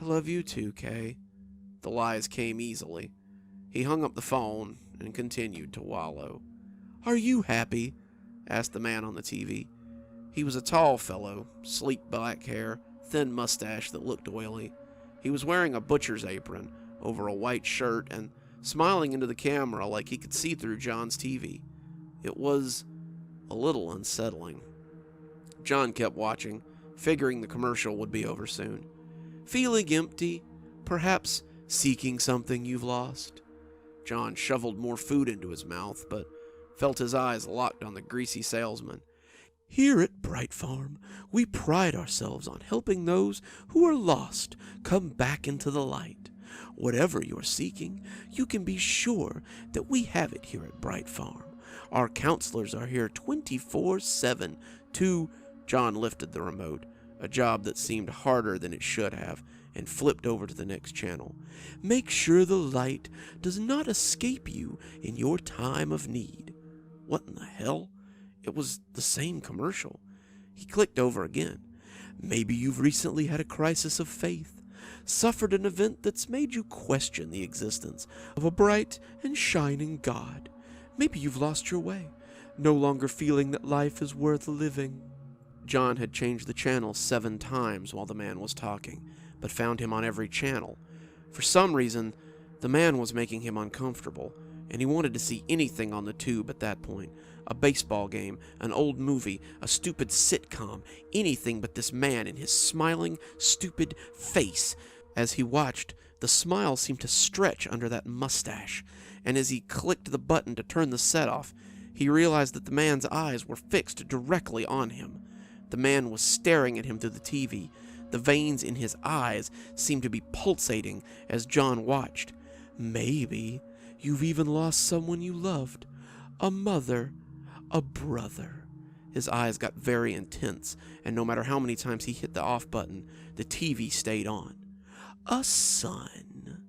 "I love you too, Kay." The lies came easily. He hung up the phone and continued to wallow. "Are you happy?" asked the man on the TV. He was a tall fellow, sleek black hair, thin mustache that looked oily. He was wearing a butcher's apron over a white shirt and smiling into the camera like he could see through John's TV. It was a little unsettling. John kept watching, figuring the commercial would be over soon. "Feeling empty? Perhaps seeking something you've lost?" John shoveled more food into his mouth, but felt his eyes locked on the greasy salesman. "Here at Bright Farm, we pride ourselves on helping those who are lost come back into the light. Whatever you're seeking, you can be sure that we have it here at Bright Farm. Our counselors are here 24/7 to..." John lifted the remote, a job that seemed harder than it should have, and flipped over to the next channel. "Make sure the light does not escape you in your time of need." What in the hell? It was the same commercial. He clicked over again. "Maybe you've recently had a crisis of faith, suffered an event that's made you question the existence of a bright and shining God. Maybe you've lost your way, no longer feeling that life is worth living." John had changed the channel 7 times while the man was talking, but found him on every channel. For some reason, the man was making him uncomfortable, and he wanted to see anything on the tube at that point. A baseball game, an old movie, a stupid sitcom, anything but this man and his smiling, stupid face. As he watched, the smile seemed to stretch under that mustache, and as he clicked the button to turn the set off, he realized that the man's eyes were fixed directly on him. The man was staring at him through the TV. The veins in his eyes seemed to be pulsating as John watched. "Maybe you've even lost someone you loved. A mother, a brother." His eyes got very intense, and no matter how many times he hit the off button, the TV stayed on. "A son."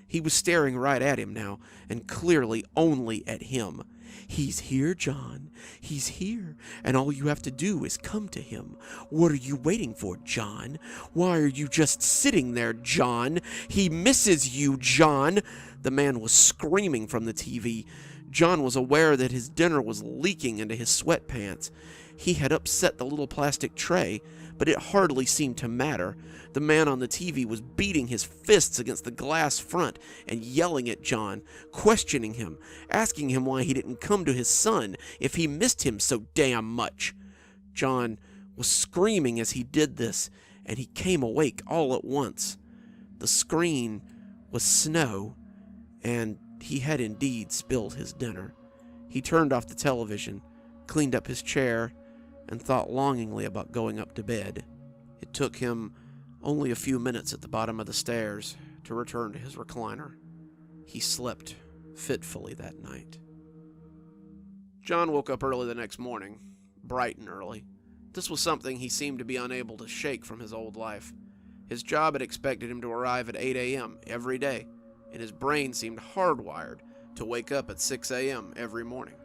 He was staring right at him now, and clearly only at him. "He's here, John. He's here, and all you have to do is come to him. What are you waiting for, John? Why are you just sitting there, John? He misses you, John." The man was screaming from the TV. John was aware that his dinner was leaking into his sweatpants. He had upset the little plastic tray, but it hardly seemed to matter. The man on the TV was beating his fists against the glass front and yelling at John, questioning him, asking him why he didn't come to his son if he missed him so damn much. John was screaming as he did this, and he came awake all at once. The screen was snow, and he had indeed spilled his dinner. He turned off the television, cleaned up his chair, and thought longingly about going up to bed. It took him only a few minutes at the bottom of the stairs to return to his recliner. He slept fitfully that night. John woke up early the next morning, bright and early. This was something he seemed to be unable to shake from his old life. His job had expected him to arrive at 8 a.m. every day, and his brain seemed hardwired to wake up at 6 a.m. every morning.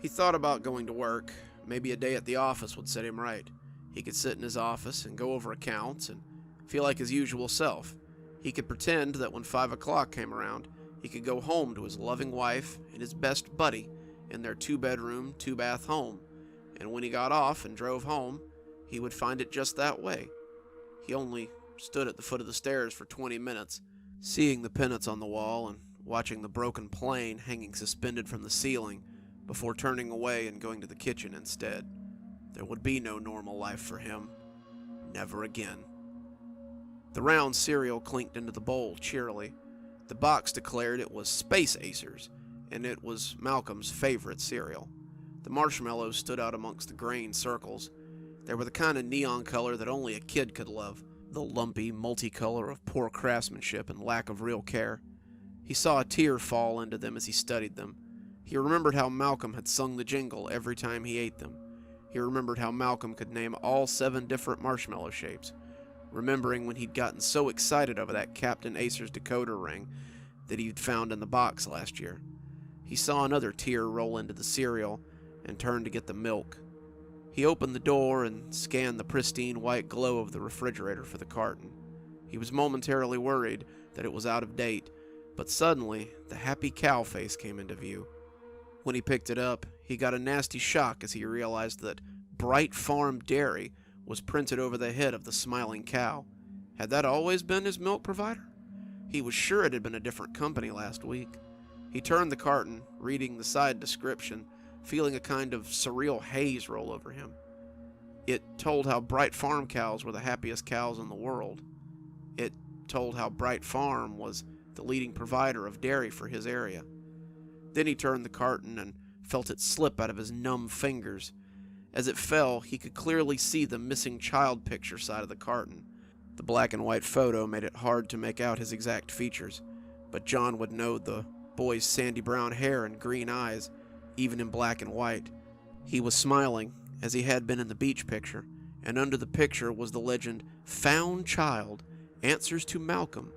He thought about going to work. Maybe a day at the office would set him right. He could sit in his office and go over accounts and feel like his usual self. He could pretend that when 5 o'clock came around, he could go home to his loving wife and his best buddy in their 2-bedroom, 2-bath home. And when he got off and drove home, he would find it just that way. He only stood at the foot of the stairs for 20 minutes, seeing the pennants on the wall and watching the broken plane hanging suspended from the ceiling, before turning away and going to the kitchen instead. There would be no normal life for him. Never again. The round cereal clinked into the bowl cheerily. The box declared it was Space Acers, and it was Malcolm's favorite cereal. The marshmallows stood out amongst the grain circles. They were the kind of neon color that only a kid could love, the lumpy multicolor of poor craftsmanship and lack of real care. He saw a tear fall into them as he studied them. He remembered how Malcolm had sung the jingle every time he ate them. He remembered how Malcolm could name all 7 different marshmallow shapes, remembering when he'd gotten so excited over that Captain Acer's decoder ring that he'd found in the box last year. He saw another tear roll into the cereal and turned to get the milk. He opened the door and scanned the pristine white glow of the refrigerator for the carton. He was momentarily worried that it was out of date, but suddenly the happy cow face came into view. When he picked it up, he got a nasty shock as he realized that Bright Farm Dairy was printed over the head of the smiling cow. Had that always been his milk provider? He was sure it had been a different company last week. He turned the carton, reading the side description, feeling a kind of surreal haze roll over him. It told how Bright Farm cows were the happiest cows in the world. It told how Bright Farm was the leading provider of dairy for his area. Then he turned the carton and felt it slip out of his numb fingers. As it fell, he could clearly see the missing child picture side of the carton. The black and white photo made it hard to make out his exact features, but John would know the boy's sandy brown hair and green eyes, even in black and white. He was smiling, as he had been in the beach picture, and under the picture was the legend, "Found child, answers to Malcolm,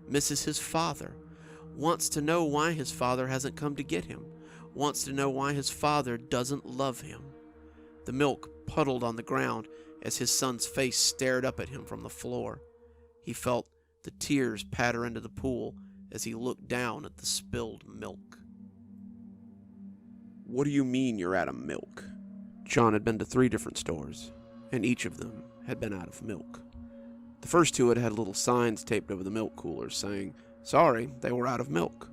misses his father, wants to know why his father hasn't come to get him, wants to know why his father doesn't love him." The milk puddled on the ground as his son's face stared up at him from the floor. He felt the tears patter into the pool as he looked down at the spilled milk. "What do you mean you're out of milk?" John had been to 3 different stores, and each of them had been out of milk. The first 2 had little signs taped over the milk coolers saying, sorry, they were out of milk.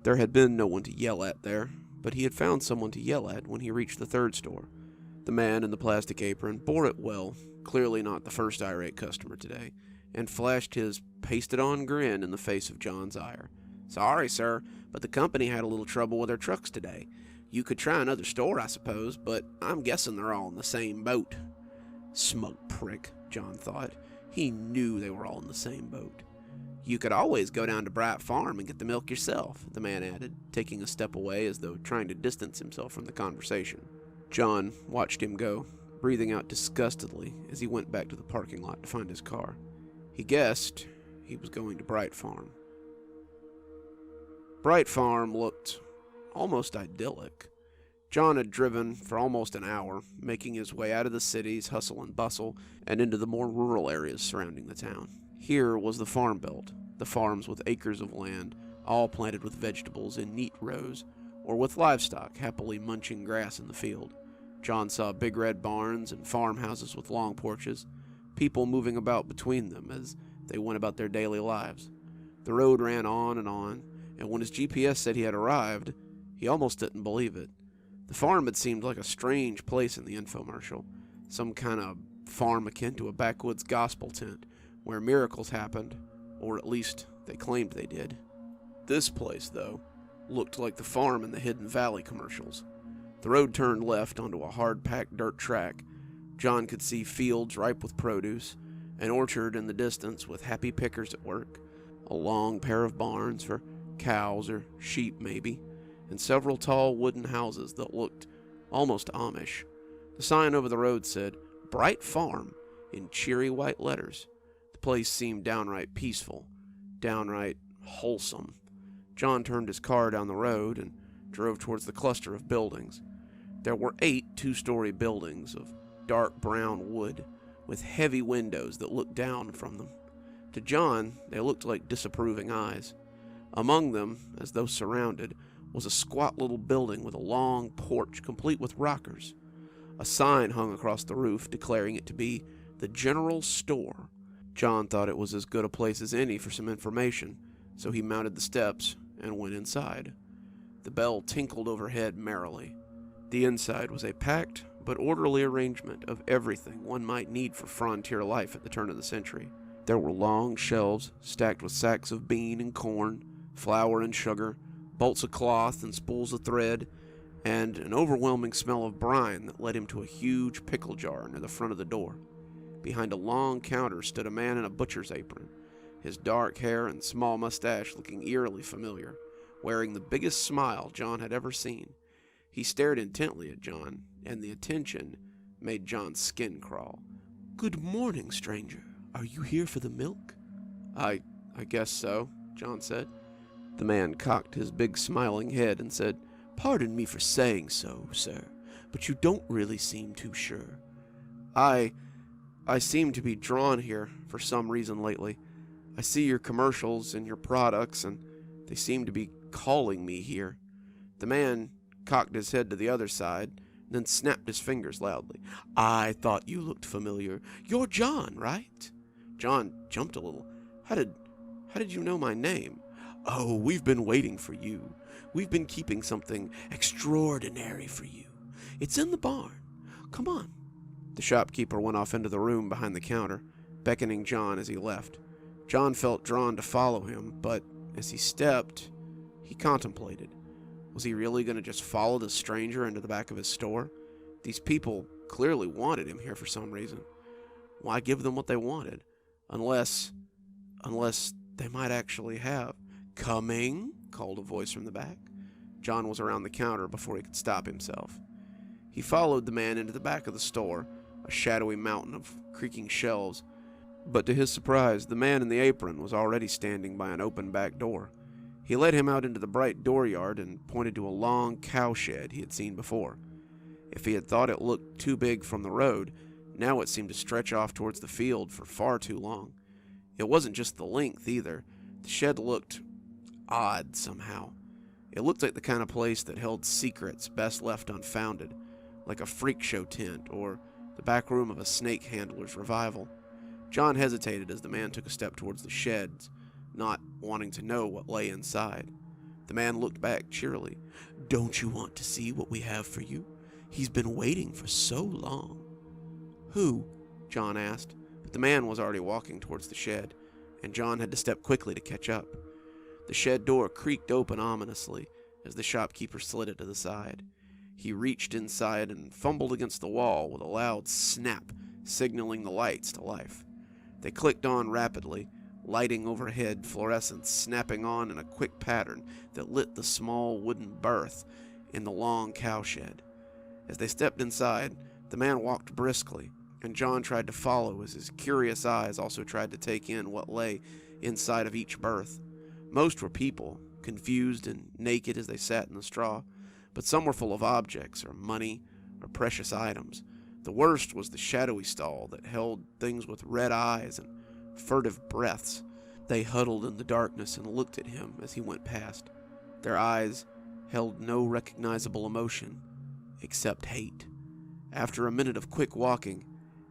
There had been no one to yell at there, but he had found someone to yell at when he reached the 3rd store. The man in the plastic apron bore it well, clearly not the first irate customer today, and flashed his pasted-on grin in the face of John's ire. "Sorry, sir, but the company had a little trouble with their trucks today. You could try another store, I suppose, but I'm guessing they're all in the same boat." Smug prick, John thought. He knew they were all in the same boat. "You could always go down to Bright Farm and get the milk yourself," the man added, taking a step away as though trying to distance himself from the conversation. John watched him go, breathing out disgustedly as he went back to the parking lot to find his car. He guessed he was going to Bright Farm. Bright Farm looked almost idyllic. John had driven for almost an hour, making his way out of the city's hustle and bustle and into the more rural areas surrounding the town. Here was the farm belt, the farms with acres of land, all planted with vegetables in neat rows, or with livestock happily munching grass in the field. John saw big red barns and farmhouses with long porches, people moving about between them as they went about their daily lives. The road ran on, and when his GPS said he had arrived, he almost didn't believe it. The farm had seemed like a strange place in the infomercial, some kind of farm akin to a backwoods gospel tent, where miracles happened, or at least they claimed they did. This place, though, looked like the farm in the Hidden Valley commercials. The road turned left onto a hard-packed dirt track. John could see fields ripe with produce, an orchard in the distance with happy pickers at work, a long pair of barns for cows or sheep maybe, and several tall wooden houses that looked almost Amish. The sign over the road said, "Bright Farm," in cheery white letters. The place seemed downright peaceful, downright wholesome. John turned his car down the road and drove towards the cluster of buildings. There were 8 two-story buildings of dark brown wood, with heavy windows that looked down from them. To John, they looked like disapproving eyes. Among them, as though surrounded, was a squat little building with a long porch complete with rockers. A sign hung across the roof declaring it to be the General Store. John thought it was as good a place as any for some information, so he mounted the steps and went inside. The bell tinkled overhead merrily. The inside was a packed but orderly arrangement of everything one might need for frontier life at the turn of the century. There were long shelves stacked with sacks of bean and corn, flour and sugar, bolts of cloth and spools of thread, and an overwhelming smell of brine that led him to a huge pickle jar near the front of the door. Behind a long counter stood a man in a butcher's apron, his dark hair and small mustache looking eerily familiar, wearing the biggest smile John had ever seen. He stared intently at John, and the attention made John's skin crawl. "Good morning, stranger. Are you here for the milk?" I guess so," John said. The man cocked his big smiling head and said, "Pardon me for saying so, sir, but you don't really seem too sure." I seem to be drawn here for some reason lately. I see your commercials and your products, and they seem to be calling me here." The man cocked his head to the other side, then snapped his fingers loudly. "I thought you looked familiar. You're John, right?" John jumped a little. How did you know my name?" "Oh, we've been waiting for you. We've been keeping something extraordinary for you. It's in the barn. Come on." The shopkeeper went off into the room behind the counter, beckoning John as he left. John felt drawn to follow him, but as he stepped, he contemplated. Was he really going to just follow the stranger into the back of his store? These people clearly wanted him here for some reason. Why give them what they wanted? Unless they might actually have. "Coming?" called a voice from the back. John was around the counter before he could stop himself. He followed the man into the back of the store, a shadowy mountain of creaking shelves. But to his surprise, the man in the apron was already standing by an open back door. He led him out into the bright dooryard and pointed to a long cowshed he had seen before. If he had thought it looked too big from the road, now it seemed to stretch off towards the field for far too long. It wasn't just the length either. The shed looked odd somehow. It looked like the kind of place that held secrets best left unfounded, like a freak show tent or the back room of a snake handler's revival. John hesitated as the man took a step towards the sheds, not wanting to know what lay inside. The man looked back cheerily. "Don't you want to see what we have for you? He's been waiting for so long." "Who?" John asked, but the man was already walking towards the shed, and John had to step quickly to catch up. The shed door creaked open ominously as the shopkeeper slid it to the side. He reached inside and fumbled against the wall with a loud snap, signaling the lights to life. They clicked on rapidly, lighting overhead fluorescence snapping on in a quick pattern that lit the small wooden berth in the long cowshed. As they stepped inside, the man walked briskly, and John tried to follow as his curious eyes also tried to take in what lay inside of each berth. Most were people, confused and naked as they sat in the straw, but some were full of objects or money or precious items. The worst was the shadowy stall that held things with red eyes and furtive breaths. They huddled in the darkness and looked at him as he went past. Their eyes held no recognizable emotion except hate. After a minute of quick walking,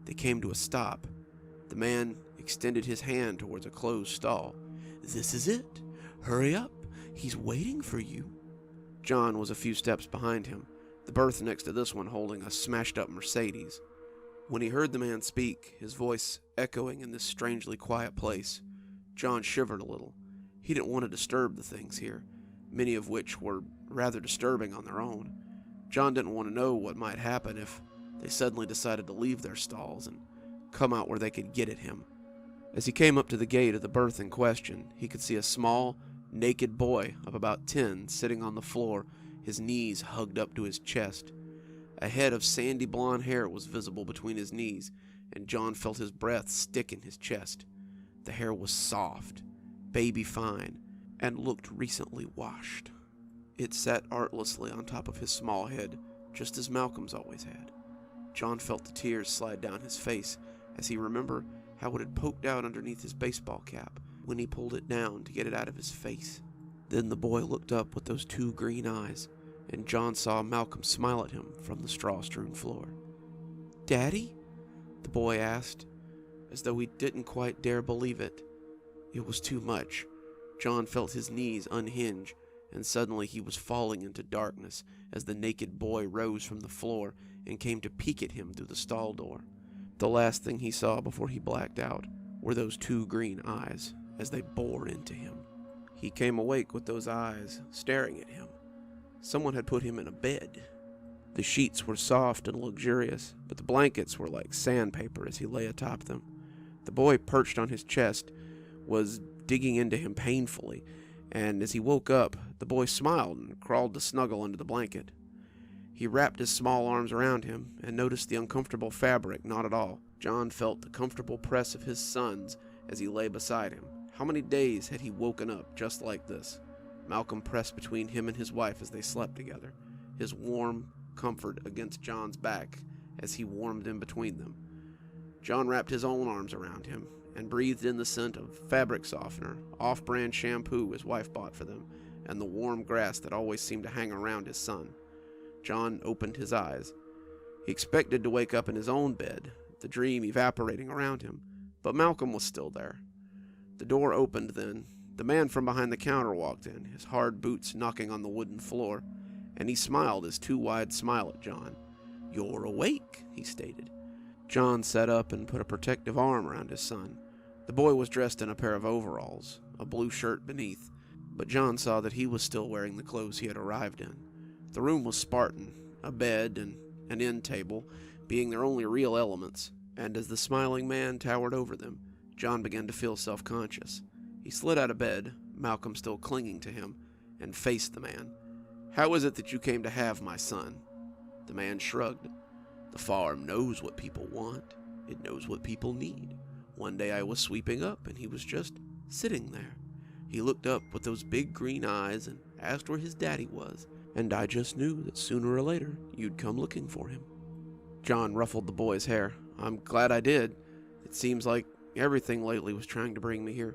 they came to a stop. The man extended his hand towards a closed stall. "This is it. Hurry up. He's waiting for you." John was a few steps behind him, the berth next to this one holding a smashed-up Mercedes. When he heard the man speak, his voice echoing in this strangely quiet place, John shivered a little. He didn't want to disturb the things here, many of which were rather disturbing on their own. John didn't want to know what might happen if they suddenly decided to leave their stalls and come out where they could get at him. As he came up to the gate of the berth in question, he could see a small, naked boy of about 10 sitting on the floor, his knees hugged up to his chest. A head of sandy blonde hair was visible between his knees, and John felt his breath stick in his chest. The hair was soft, baby fine, and looked recently washed. It sat artlessly on top of his small head, just as Malcolm's always had. John felt the tears slide down his face as he remembered how it had poked out underneath his baseball cap when he pulled it down to get it out of his face. Then the boy looked up with those 2 green eyes, and John saw Malcolm smile at him from the straw-strewn floor. "Daddy?" the boy asked, as though he didn't quite dare believe it. It was too much. John felt his knees unhinge, and suddenly he was falling into darkness as the naked boy rose from the floor and came to peek at him through the stall door. The last thing he saw before he blacked out were those 2 green eyes as they bore into him. He came awake with those eyes staring at him. Someone had put him in a bed. The sheets were soft and luxurious, but the blankets were like sandpaper as he lay atop them. The boy perched on his chest was digging into him painfully, and as he woke up, the boy smiled and crawled to snuggle under the blanket. He wrapped his small arms around him and noticed the uncomfortable fabric not at all. John felt the comfortable press of his son's as he lay beside him. How many days had he woken up just like this? Malcolm pressed between him and his wife as they slept together, his warm comfort against John's back as he warmed in between them. John wrapped his own arms around him and breathed in the scent of fabric softener, off-brand shampoo his wife bought for them, and the warm grass that always seemed to hang around his son. John opened his eyes. He expected to wake up in his own bed, the dream evaporating around him, but Malcolm was still there. The door opened then. The man from behind the counter walked in, his hard boots knocking on the wooden floor, and he smiled his too wide smile at John. "You're awake," he stated. John sat up and put a protective arm around his son. The boy was dressed in a pair of overalls, a blue shirt beneath, but John saw that he was still wearing the clothes he had arrived in. The room was Spartan, a bed and an end table being their only real elements, and as the smiling man towered over them, John began to feel self-conscious. He slid out of bed, Malcolm still clinging to him, and faced the man. "How is it that you came to have my son?" The man shrugged. "The farm knows what people want. It knows what people need. One day I was sweeping up, and he was just sitting there. He looked up with those big green eyes and asked where his daddy was, and I just knew that sooner or later you'd come looking for him." John ruffled the boy's hair. "I'm glad I did. It seems like everything lately was trying to bring me here."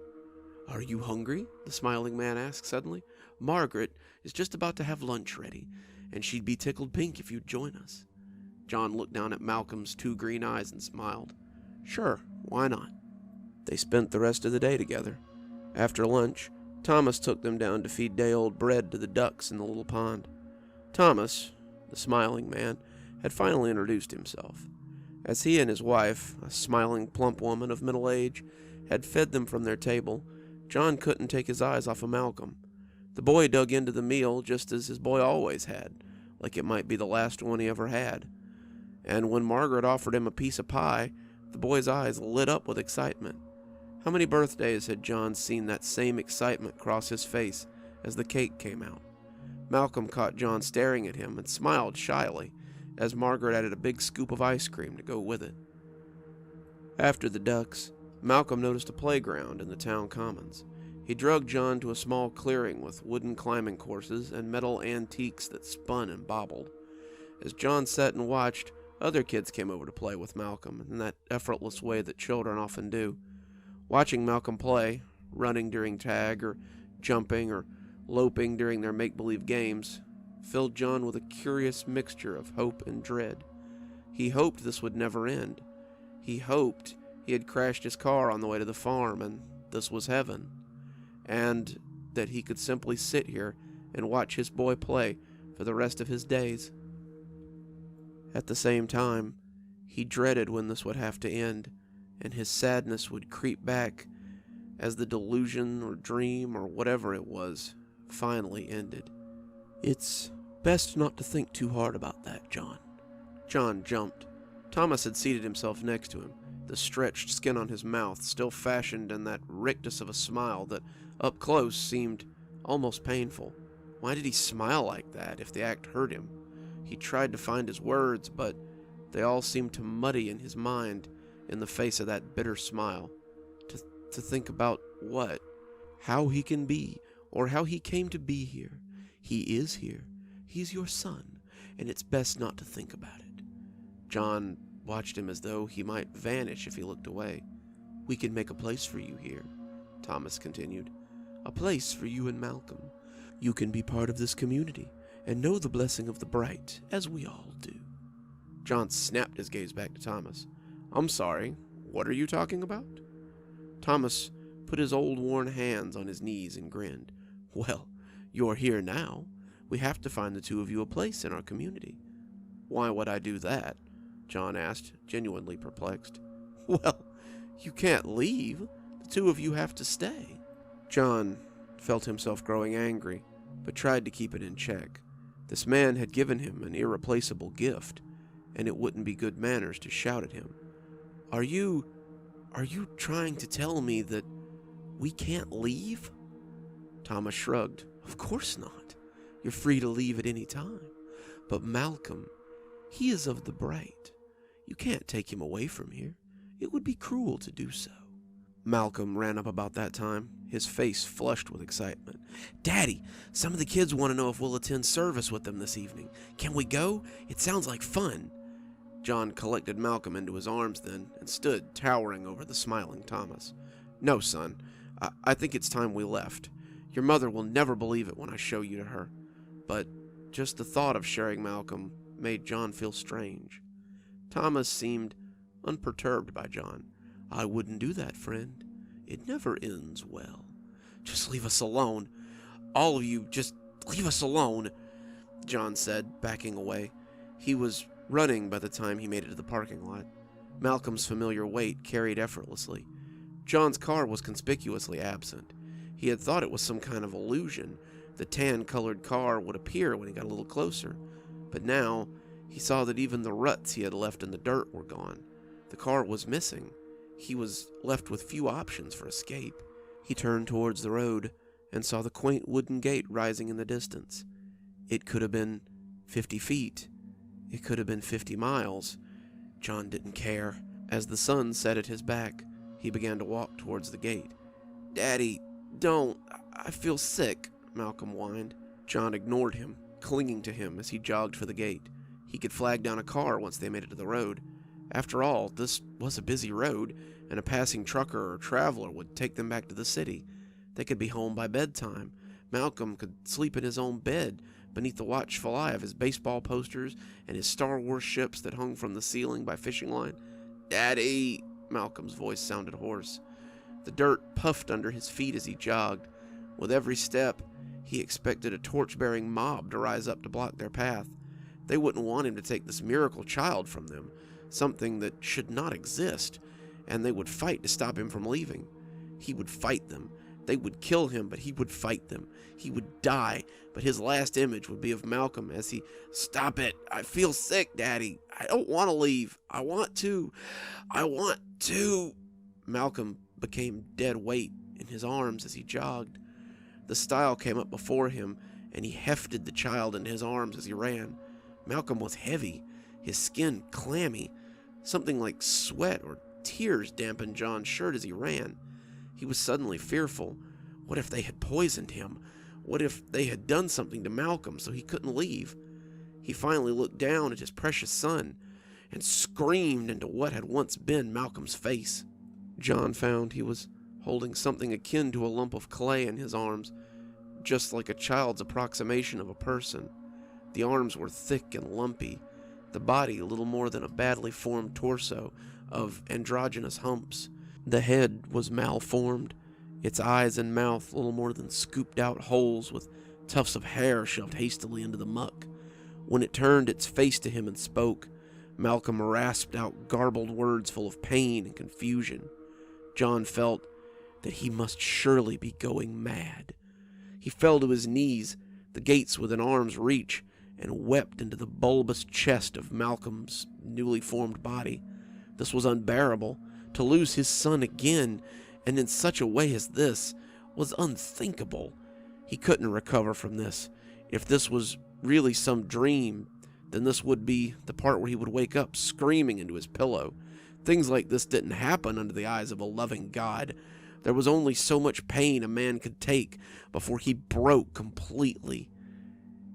"Are you hungry?" the smiling man asked suddenly. "Margaret is just about to have lunch ready, and she'd be tickled pink if you'd join us." John looked down at Malcolm's two green eyes and smiled. "Sure, why not?" They spent the rest of the day together. After lunch, Thomas took them down to feed day-old bread to the ducks in the little pond. Thomas, the smiling man, had finally introduced himself. As he and his wife, a smiling plump woman of middle age, had fed them from their table, John couldn't take his eyes off of Malcolm. The boy dug into the meal just as his boy always had, like it might be the last one he ever had. And when Margaret offered him a piece of pie, the boy's eyes lit up with excitement. How many birthdays had John seen that same excitement cross his face as the cake came out? Malcolm caught John staring at him and smiled shyly as Margaret added a big scoop of ice cream to go with it. After the ducks, Malcolm noticed a playground in the town commons. He drugged John to a small clearing with wooden climbing courses and metal antiques that spun and bobbled. As John sat and watched, other kids came over to play with Malcolm in that effortless way that children often do. Watching Malcolm play, running during tag or jumping or loping during their make-believe games, filled John with a curious mixture of hope and dread. He hoped this would never end. He hoped he had crashed his car on the way to the farm and this was heaven, and that he could simply sit here and watch his boy play for the rest of his days. At the same time, he dreaded when this would have to end, and his sadness would creep back as the delusion or dream or whatever it was finally ended. "It's best not to think too hard about that, John." John jumped. Thomas had seated himself next to him, the stretched skin on his mouth still fashioned in that rictus of a smile that, up close, seemed almost painful. Why did he smile like that if the act hurt him? He tried to find his words, but they all seemed to muddy in his mind in the face of that bitter smile. To think about what? How he can be, or how he came to be here. He is here. He's your son, and it's best not to think about it. John watched him as though he might vanish if he looked away. "We can make a place for you here," Thomas continued. "A place for you and Malcolm. You can be part of this community and know the blessing of the bright, as we all do." John snapped his gaze back to Thomas. "I'm sorry, what are you talking about?" Thomas put his old worn hands on his knees and grinned. "Well, you're here now. We have to find the two of you a place in our community." "Why would I do that?" John asked, genuinely perplexed. "Well, you can't leave. The two of you have to stay." John felt himself growing angry, but tried to keep it in check. This man had given him an irreplaceable gift, and it wouldn't be good manners to shout at him. Are you trying to tell me that we can't leave?" Thomas shrugged. "Of course not. You're free to leave at any time. But Malcolm, he is of the bright. You can't take him away from here. It would be cruel to do so." Malcolm ran up about that time, his face flushed with excitement. "Daddy, some of the kids want to know if we'll attend service with them this evening. Can we go? It sounds like fun." John collected Malcolm into his arms then and stood towering over the smiling Thomas. "No, son. I think it's time we left. Your mother will never believe it when I show you to her." But just the thought of sharing Malcolm made John feel strange. Thomas seemed unperturbed by John. "I wouldn't do that, friend. It never ends well. Just leave us alone. All of you, just leave us alone," John said, backing away. He was running by the time he made it to the parking lot. Malcolm's familiar weight carried effortlessly. John's car was conspicuously absent. He had thought it was some kind of illusion. The tan-colored car would appear when he got a little closer. But now, he saw that even the ruts he had left in the dirt were gone. The car was missing. He was left with few options for escape. He turned towards the road and saw the quaint wooden gate rising in the distance. It could have been 50 feet. It could have been 50 miles. John didn't care. As the sun set at his back, he began to walk towards the gate. "Daddy, don't. I feel sick," Malcolm whined. John ignored him, clinging to him as he jogged for the gate. He could flag down a car once they made it to the road. After all, this was a busy road, and a passing trucker or traveler would take them back to the city. They could be home by bedtime. Malcolm could sleep in his own bed beneath the watchful eye of his baseball posters and his Star Wars ships that hung from the ceiling by fishing line. "Daddy!" Malcolm's voice sounded hoarse. The dirt puffed under his feet as he jogged. With every step, he expected a torch-bearing mob to rise up to block their path. They wouldn't want him to take this miracle child from them, something that should not exist, and they would fight to stop him from leaving. He would fight them. They would kill him, but he would fight them. He would die, but his last image would be of Malcolm as he, "Stop it! I feel sick, Daddy! I don't want to leave! I want to! I want to!" Malcolm became dead weight in his arms as he jogged. The stile came up before him, and he hefted the child into his arms as he ran. Malcolm was heavy, his skin clammy. Something like sweat or tears dampened John's shirt as he ran. He was suddenly fearful. What if they had poisoned him? What if they had done something to Malcolm so he couldn't leave? He finally looked down at his precious son and screamed into what had once been Malcolm's face. John found he was holding something akin to a lump of clay in his arms, just like a child's approximation of a person. The arms were thick and lumpy, the body little more than a badly formed torso of androgynous humps. The head was malformed, its eyes and mouth little more than scooped out holes with tufts of hair shoved hastily into the muck. When it turned its face to him and spoke, Malcolm rasped out garbled words full of pain and confusion. John felt that he must surely be going mad. He fell to his knees, the gates within arm's reach, and wept into the bulbous chest of Malcolm's newly formed body. This was unbearable. To lose his son again, and in such a way as this, was unthinkable. He couldn't recover from this. If this was really some dream, then this would be the part where he would wake up screaming into his pillow. Things like this didn't happen under the eyes of a loving God. There was only so much pain a man could take before he broke completely.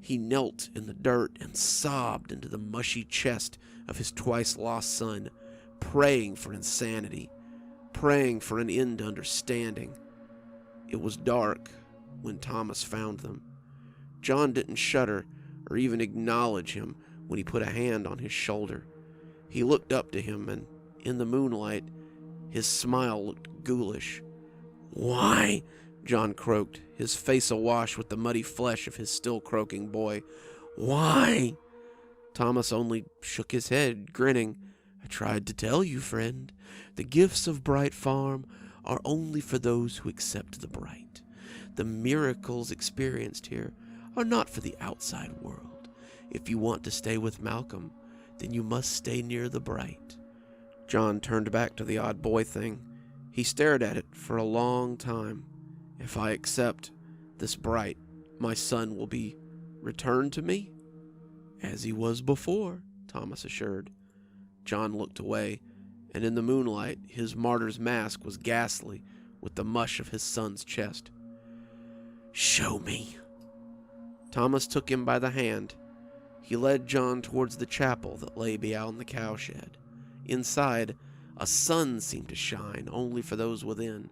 He knelt in the dirt and sobbed into the mushy chest of his twice-lost son, praying for insanity, praying for an end to understanding. It was dark when Thomas found them. John didn't shudder or even acknowledge him when he put a hand on his shoulder. He looked up to him, and in the moonlight, his smile looked ghoulish. "Why?" John croaked, his face awash with the muddy flesh of his still croaking boy. "Why?" Thomas only shook his head, grinning. "I tried to tell you, friend. The gifts of Bright Farm are only for those who accept the bright. The miracles experienced here are not for the outside world. If you want to stay with Malcolm, then you must stay near the bright." John turned back to the odd boy thing. He stared at it for a long time. "If I accept this bright, my son will be returned to me?" "As he was before," Thomas assured. John looked away, and in the moonlight, his martyr's mask was ghastly with the mush of his son's chest. "Show me." Thomas took him by the hand. He led John towards the chapel that lay beyond the cowshed. Inside, a sun seemed to shine only for those within.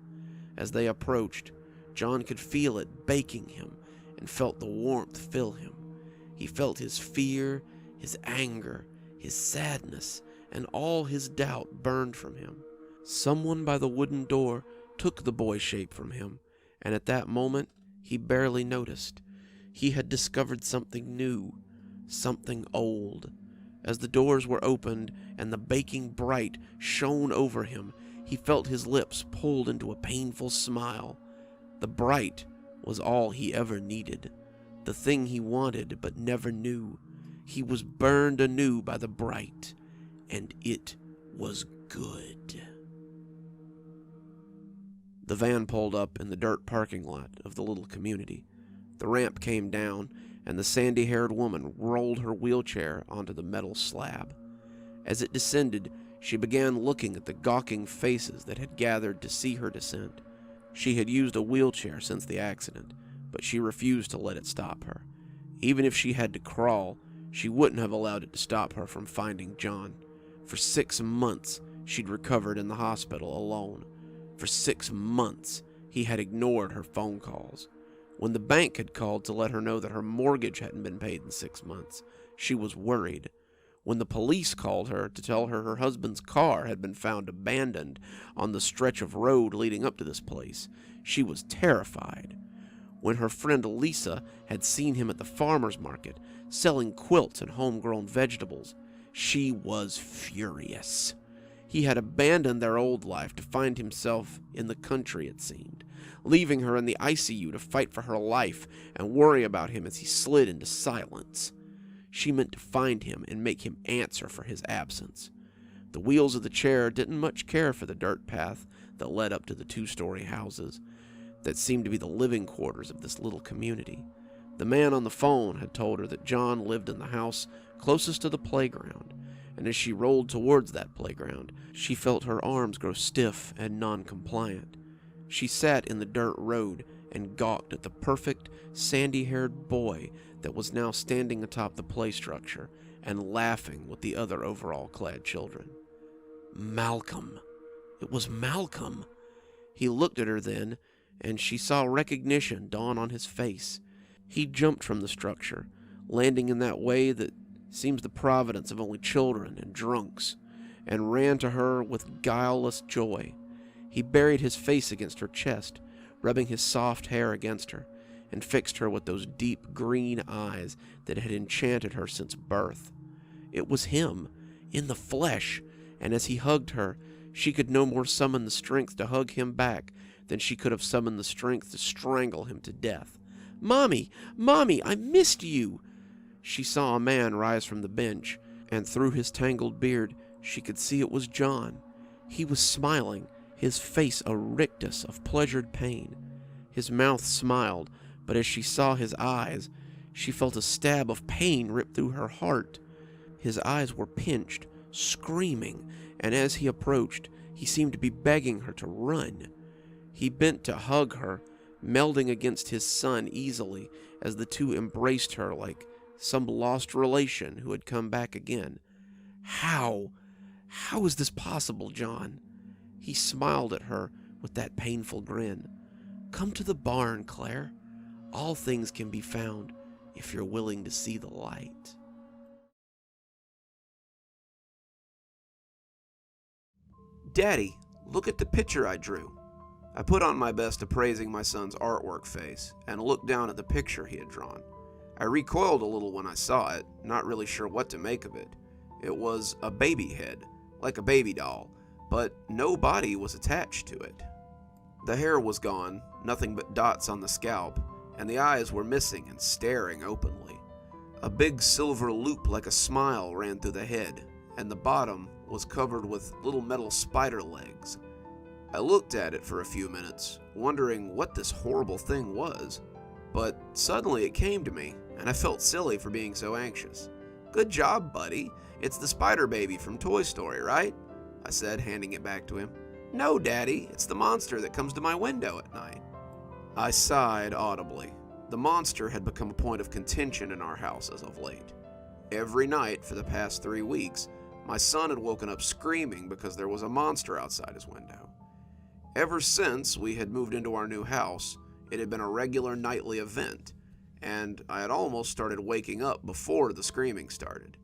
As they approached, John could feel it baking him and felt the warmth fill him. He felt his fear, his anger, his sadness, and all his doubt burned from him. Someone by the wooden door took the boy shape from him, and at that moment he barely noticed. He had discovered something new, something old. As the doors were opened and the baking bright shone over him, he felt his lips pulled into a painful smile. The bright was all he ever needed, the thing he wanted but never knew. He was burned anew by the bright, and it was good. The van pulled up in the dirt parking lot of the little community. The ramp came down, and the sandy-haired woman rolled her wheelchair onto the metal slab. As it descended, she began looking at the gawking faces that had gathered to see her descent. She had used a wheelchair since the accident, but she refused to let it stop her. Even if she had to crawl, she wouldn't have allowed it to stop her from finding John. For 6 months, she'd recovered in the hospital alone. For 6 months, he had ignored her phone calls. When the bank had called to let her know that her mortgage hadn't been paid in 6 months, she was worried. When the police called her to tell her her husband's car had been found abandoned on the stretch of road leading up to this place, she was terrified. When her friend Lisa had seen him at the farmer's market, selling quilts and homegrown vegetables, she was furious. He had abandoned their old life to find himself in the country, it seemed, leaving her in the ICU to fight for her life and worry about him as he slid into silence. She meant to find him and make him answer for his absence. The wheels of the chair didn't much care for the dirt path that led up to the 2-story houses that seemed to be the living quarters of this little community. The man on the phone had told her that John lived in the house closest to the playground, and as she rolled towards that playground, she felt her arms grow stiff and non-compliant. She sat in the dirt road and gawked at the perfect, sandy-haired boy that was now standing atop the play structure and laughing with the other overall-clad children. Malcolm. It was Malcolm. He looked at her then, and she saw recognition dawn on his face. He jumped from the structure, landing in that way that seems the providence of only children and drunks, and ran to her with guileless joy. He buried his face against her chest, rubbing his soft hair against her, and fixed her with those deep green eyes that had enchanted her since birth. It was him, in the flesh, and as he hugged her, she could no more summon the strength to hug him back than she could have summoned the strength to strangle him to death. "Mommy! Mommy! I missed you!" She saw a man rise from the bench, and through his tangled beard, she could see it was John. He was smiling, his face a rictus of pleasured pain. His mouth smiled, but as she saw his eyes, she felt a stab of pain rip through her heart. His eyes were pinched, screaming, and as he approached, he seemed to be begging her to run. He bent to hug her, melding against his son easily as the two embraced her like some lost relation who had come back again. How is this possible, John? He smiled at her with that painful grin. "Come to the barn, Claire. All things can be found if you're willing to see the light." "Daddy, look at the picture I drew." I put on my best appraising my son's artwork face and looked down at the picture he had drawn. I recoiled a little when I saw it, not really sure what to make of it. It was a baby head, like a baby doll, but no body was attached to it. The hair was gone, nothing but dots on the scalp, and the eyes were missing and staring openly. A big silver loop like a smile ran through the head, and the bottom was covered with little metal spider legs. I looked at it for a few minutes, wondering what this horrible thing was, but suddenly it came to me, and I felt silly for being so anxious. Good job, buddy. It's the spider baby from Toy Story, right? I said, handing it back to him. No, Daddy, it's the monster that comes to my window at night. I sighed audibly. The monster had become a point of contention in our house as of late. Every night for the past 3 weeks, my son had woken up screaming because there was a monster outside his window. Ever since we had moved into our new house, it had been a regular nightly event, and I had almost started waking up before the screaming started.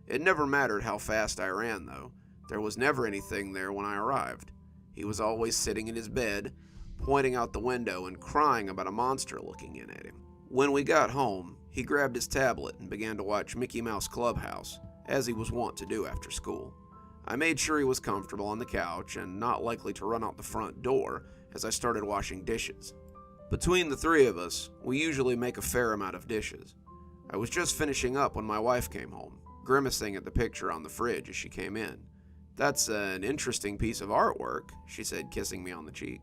It never mattered how fast I ran, though. There was never anything there when I arrived. He was always sitting in his bed, pointing out the window and crying about a monster looking in at him. When we got home, he grabbed his tablet and began to watch Mickey Mouse Clubhouse, as he was wont to do after school. I made sure he was comfortable on the couch and not likely to run out the front door as I started washing dishes. Between the three of us, we usually make a fair amount of dishes. I was just finishing up when my wife came home, grimacing at the picture on the fridge as she came in. That's an interesting piece of artwork, she said, kissing me on the cheek.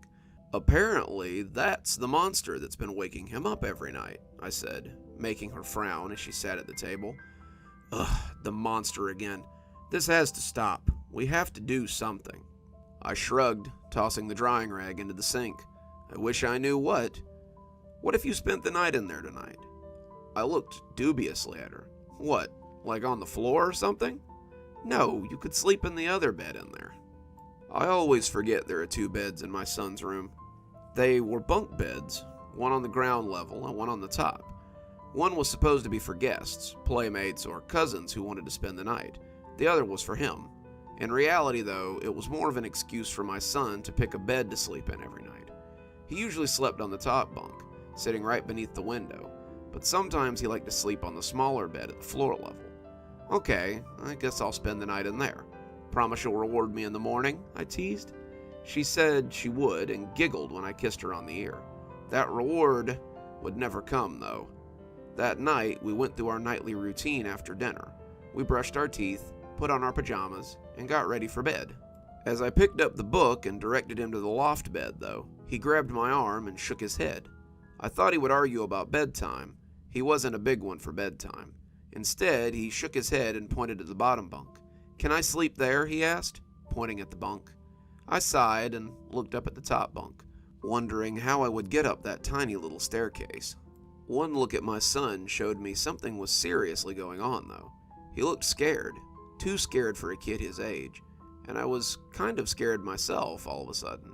Apparently, that's the monster that's been waking him up every night, I said, making her frown as she sat at the table. Ugh, the monster again. This has to stop. We have to do something. I shrugged, tossing the drying rag into the sink. I wish I knew what. What if you spent the night in there tonight? I looked dubiously at her. What, like on the floor or something? No, you could sleep in the other bed in there. I always forget there are 2 beds in my son's room. They were bunk beds, one on the ground level and one on the top. One was supposed to be for guests, playmates, or cousins who wanted to spend the night. The other was for him. In reality, though, it was more of an excuse for my son to pick a bed to sleep in every night. He usually slept on the top bunk, sitting right beneath the window, but sometimes he liked to sleep on the smaller bed at the floor level. Okay, I guess I'll spend the night in there. Promise you'll reward me in the morning, I teased. She said she would and giggled when I kissed her on the ear. That reward would never come, though. That night, we went through our nightly routine after dinner. We brushed our teeth, put on our pajamas, and got ready for bed. As I picked up the book and directed him to the loft bed, though, he grabbed my arm and shook his head. I thought he would argue about bedtime. He wasn't a big one for bedtime. Instead, he shook his head and pointed to the bottom bunk. Can I sleep there? He asked, pointing at the bunk. I sighed and looked up at the top bunk, wondering how I would get up that tiny little staircase. One look at my son showed me something was seriously going on, though. He looked scared, too scared for a kid his age, and I was kind of scared myself all of a sudden.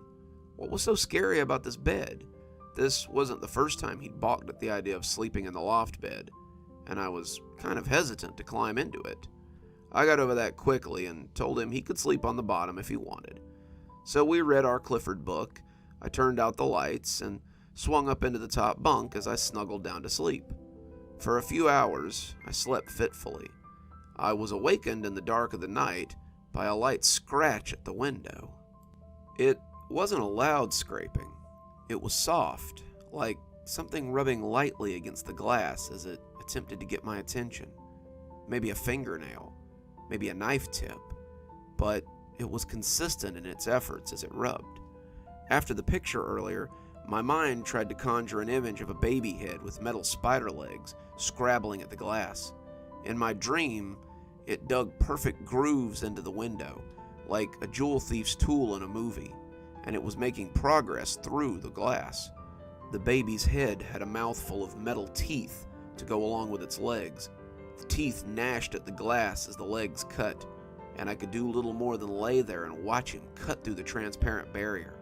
What was so scary about this bed? This wasn't the first time he'd balked at the idea of sleeping in the loft bed, and I was kind of hesitant to climb into it. I got over that quickly and told him he could sleep on the bottom if he wanted. So we read our Clifford book, I turned out the lights, and swung up into the top bunk as I snuggled down to sleep. For a few hours, I slept fitfully. I was awakened in the dark of the night by a light scratch at the window. It wasn't a loud scraping. It was soft, like something rubbing lightly against the glass as it attempted to get my attention. Maybe a fingernail, maybe a knife tip, but it was consistent in its efforts as it rubbed. After the picture earlier, my mind tried to conjure an image of a baby head with metal spider legs scrabbling at the glass. In my dream, it dug perfect grooves into the window, like a jewel thief's tool in a movie, and it was making progress through the glass. The baby's head had a mouthful of metal teeth to go along with its legs. The teeth gnashed at the glass as the legs cut, and I could do little more than lay there and watch him cut through the transparent barrier.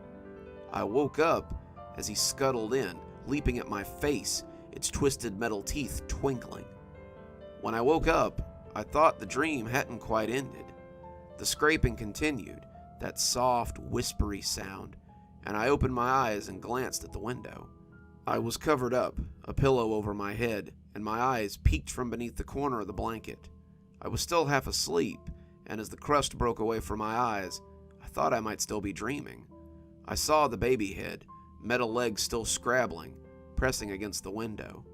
I woke up as he scuttled in, leaping at my face, its twisted metal teeth twinkling. When I woke up, I thought the dream hadn't quite ended. The scraping continued, that soft, whispery sound, and I opened my eyes and glanced at the window. I was covered up, a pillow over my head, and my eyes peeked from beneath the corner of the blanket. I was still half asleep, and as the crust broke away from my eyes, I thought I might still be dreaming. I saw the baby head, metal legs still scrabbling, pressing against the window.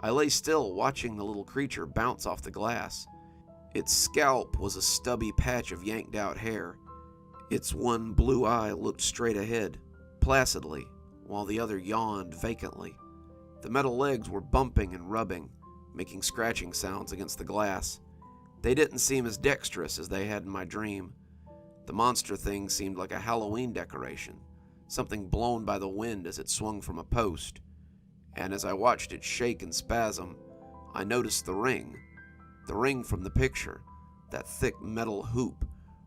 I lay still, watching the little creature bounce off the glass. Its scalp was a stubby patch of yanked out hair. Its one blue eye looked straight ahead, placidly, while the other yawned vacantly. The metal legs were bumping and rubbing, making scratching sounds against the glass. They didn't seem as dexterous as they had in my dream. The monster thing seemed like a Halloween decoration, something blown by the wind as it swung from a post, and as I watched it shake and spasm, I noticed the ring from the picture. That thick metal hoop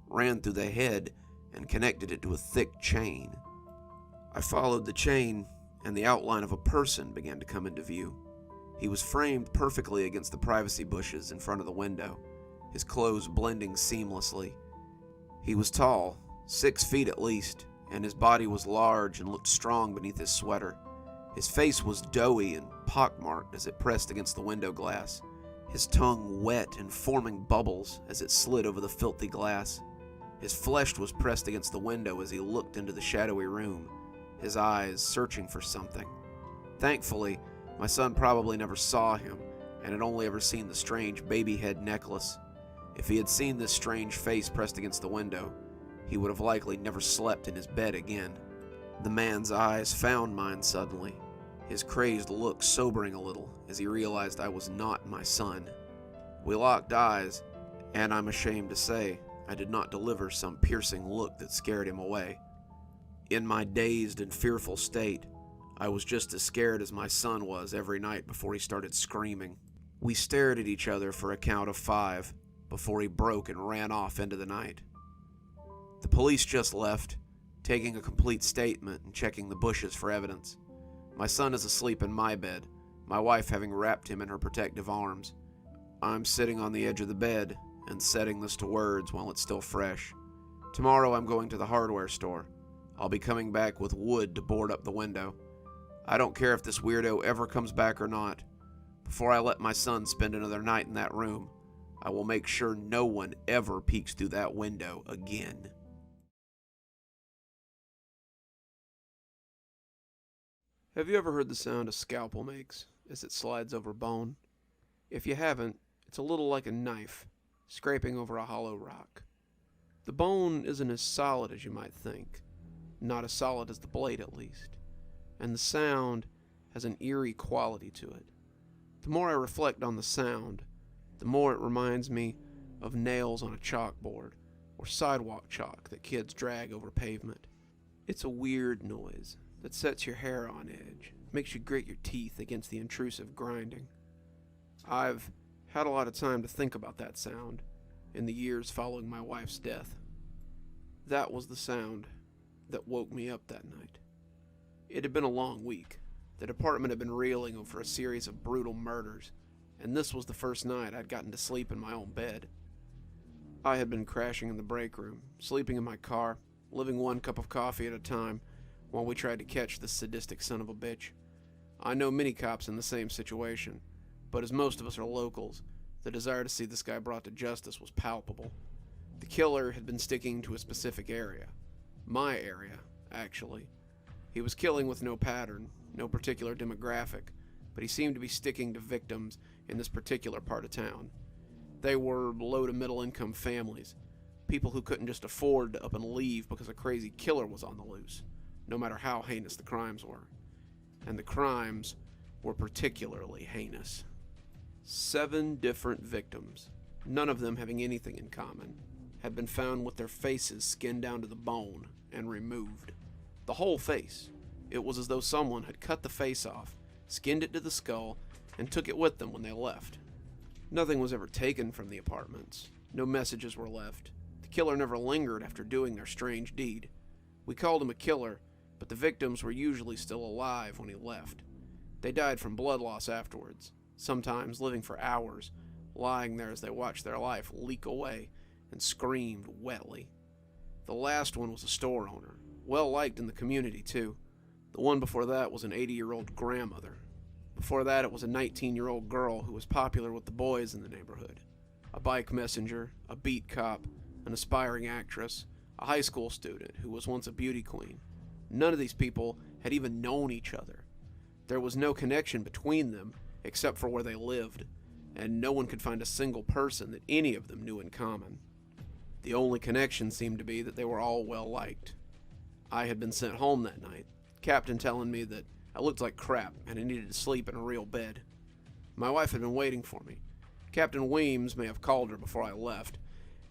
ran through the head and connected it to a thick chain. I followed the chain, and the outline of a person began to come into view. He was framed perfectly against the privacy bushes in front of the window, his clothes blending seamlessly. He was tall, 6 feet at least, and his body was large and looked strong beneath his sweater. His face was doughy and pockmarked as it pressed against the window glass, his tongue wet and forming bubbles as it slid over the filthy glass. His flesh was pressed against the window as he looked into the shadowy room, his eyes searching for something. Thankfully, my son probably never saw him and had only ever seen the strange baby head necklace. If he had seen this strange face pressed against the window, he would have likely never slept in his bed again. The man's eyes found mine suddenly, his crazed look sobering a little as he realized I was not my son. We locked eyes, and I'm ashamed to say I did not deliver some piercing look that scared him away. In my dazed and fearful state, I was just as scared as my son was every night before he started screaming. We stared at each other for a count of 5 before he broke and ran off into the night. The police just left, taking a complete statement and checking the bushes for evidence. My son is asleep in my bed, my wife having wrapped him in her protective arms. I'm sitting on the edge of the bed and setting this to words while it's still fresh. Tomorrow I'm going to the hardware store. I'll be coming back with wood to board up the window. I don't care if this weirdo ever comes back or not. Before I let my son spend another night in that room, I will make sure no one ever peeks through that window again. Have you ever heard the sound a scalpel makes as it slides over bone? If you haven't, it's a little like a knife scraping over a hollow rock. The bone isn't as solid as you might think, not as solid as the blade at least, and the sound has an eerie quality to it. The more I reflect on the sound, the more it reminds me of nails on a chalkboard or sidewalk chalk that kids drag over pavement. It's a weird noise that sets your hair on edge, makes you grit your teeth against the intrusive grinding. I've had a lot of time to think about that sound in the years following my wife's death. That was the sound that woke me up that night. It had been a long week. The department had been reeling over a series of brutal murders, and this was the first night I'd gotten to sleep in my own bed. I had been crashing in the break room, sleeping in my car, living one cup of coffee at a time, while we tried to catch this sadistic son of a bitch. I know many cops in the same situation, but as most of us are locals, the desire to see this guy brought to justice was palpable. The killer had been sticking to a specific area. My area, actually. He was killing with no pattern, no particular demographic, but he seemed to be sticking to victims in this particular part of town. They were low to middle income families, people who couldn't just afford to up and leave because a crazy killer was on the loose, no matter how heinous the crimes were. And the crimes were particularly heinous. 7 different victims, none of them having anything in common, had been found with their faces skinned down to the bone and removed. The whole face. It was as though someone had cut the face off, skinned it to the skull, and took it with them when they left. Nothing was ever taken from the apartments. No messages were left. The killer never lingered after doing their strange deed. We called him a killer, but the victims were usually still alive when he left. They died from blood loss afterwards, sometimes living for hours, lying there as they watched their life leak away and screamed wetly. The last one was a store owner, well liked in the community too. The one before that was an 80-year-old grandmother. Before that it was a 19-year-old girl who was popular with the boys in the neighborhood. A bike messenger, a beat cop, an aspiring actress, a high school student who was once a beauty queen. None of these people had even known each other. There was no connection between them except for where they lived, and no one could find a single person that any of them knew in common. The only connection seemed to be that they were all well liked. I had been sent home that night, Captain telling me that I looked like crap and I needed to sleep in a real bed. My wife had been waiting for me. Captain Weems may have called her before I left,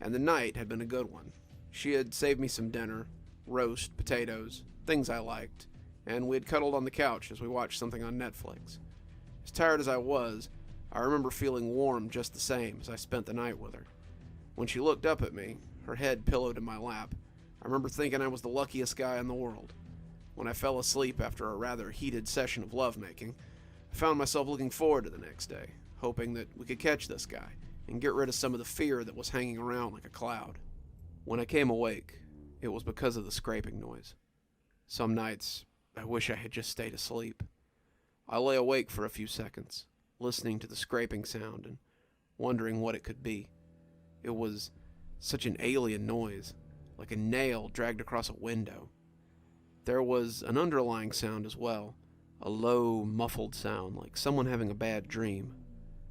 and the night had been a good one. She had saved me some dinner, roast, potatoes, things I liked, and we had cuddled on the couch as we watched something on Netflix. As tired as I was, I remember feeling warm just the same as I spent the night with her. When she looked up at me, her head pillowed in my lap, I remember thinking I was the luckiest guy in the world. When I fell asleep after a rather heated session of lovemaking, I found myself looking forward to the next day, hoping that we could catch this guy and get rid of some of the fear that was hanging around like a cloud. When I came awake, it was because of the scraping noise. Some nights, I wish I had just stayed asleep. I lay awake for a few seconds, listening to the scraping sound and wondering what it could be. It was such an alien noise, like a nail dragged across a window. There was an underlying sound as well, a low, muffled sound, like someone having a bad dream.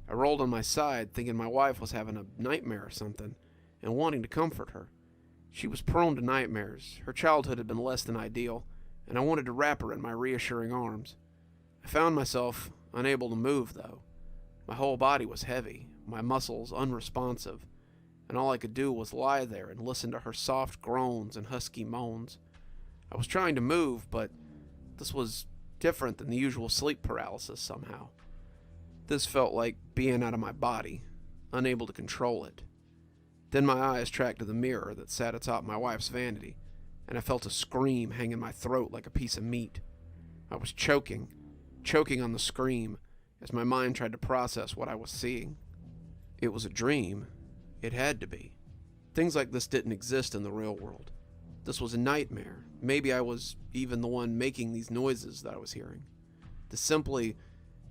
I rolled on my side, thinking my wife was having a nightmare or something, and wanting to comfort her. She was prone to nightmares. Her childhood had been less than ideal, and I wanted to wrap her in my reassuring arms. I found myself unable to move, though. My whole body was heavy, my muscles unresponsive, and all I could do was lie there and listen to her soft groans and husky moans. I was trying to move, but this was different than the usual sleep paralysis somehow. This felt like being out of my body, unable to control it. Then my eyes tracked to the mirror that sat atop my wife's vanity, and I felt a scream hang in my throat like a piece of meat. I was choking on the scream as my mind tried to process what I was seeing. It was a dream. It had to be. Things like this didn't exist in the real world. This was a nightmare. Maybe I was even the one making these noises that I was hearing. This simply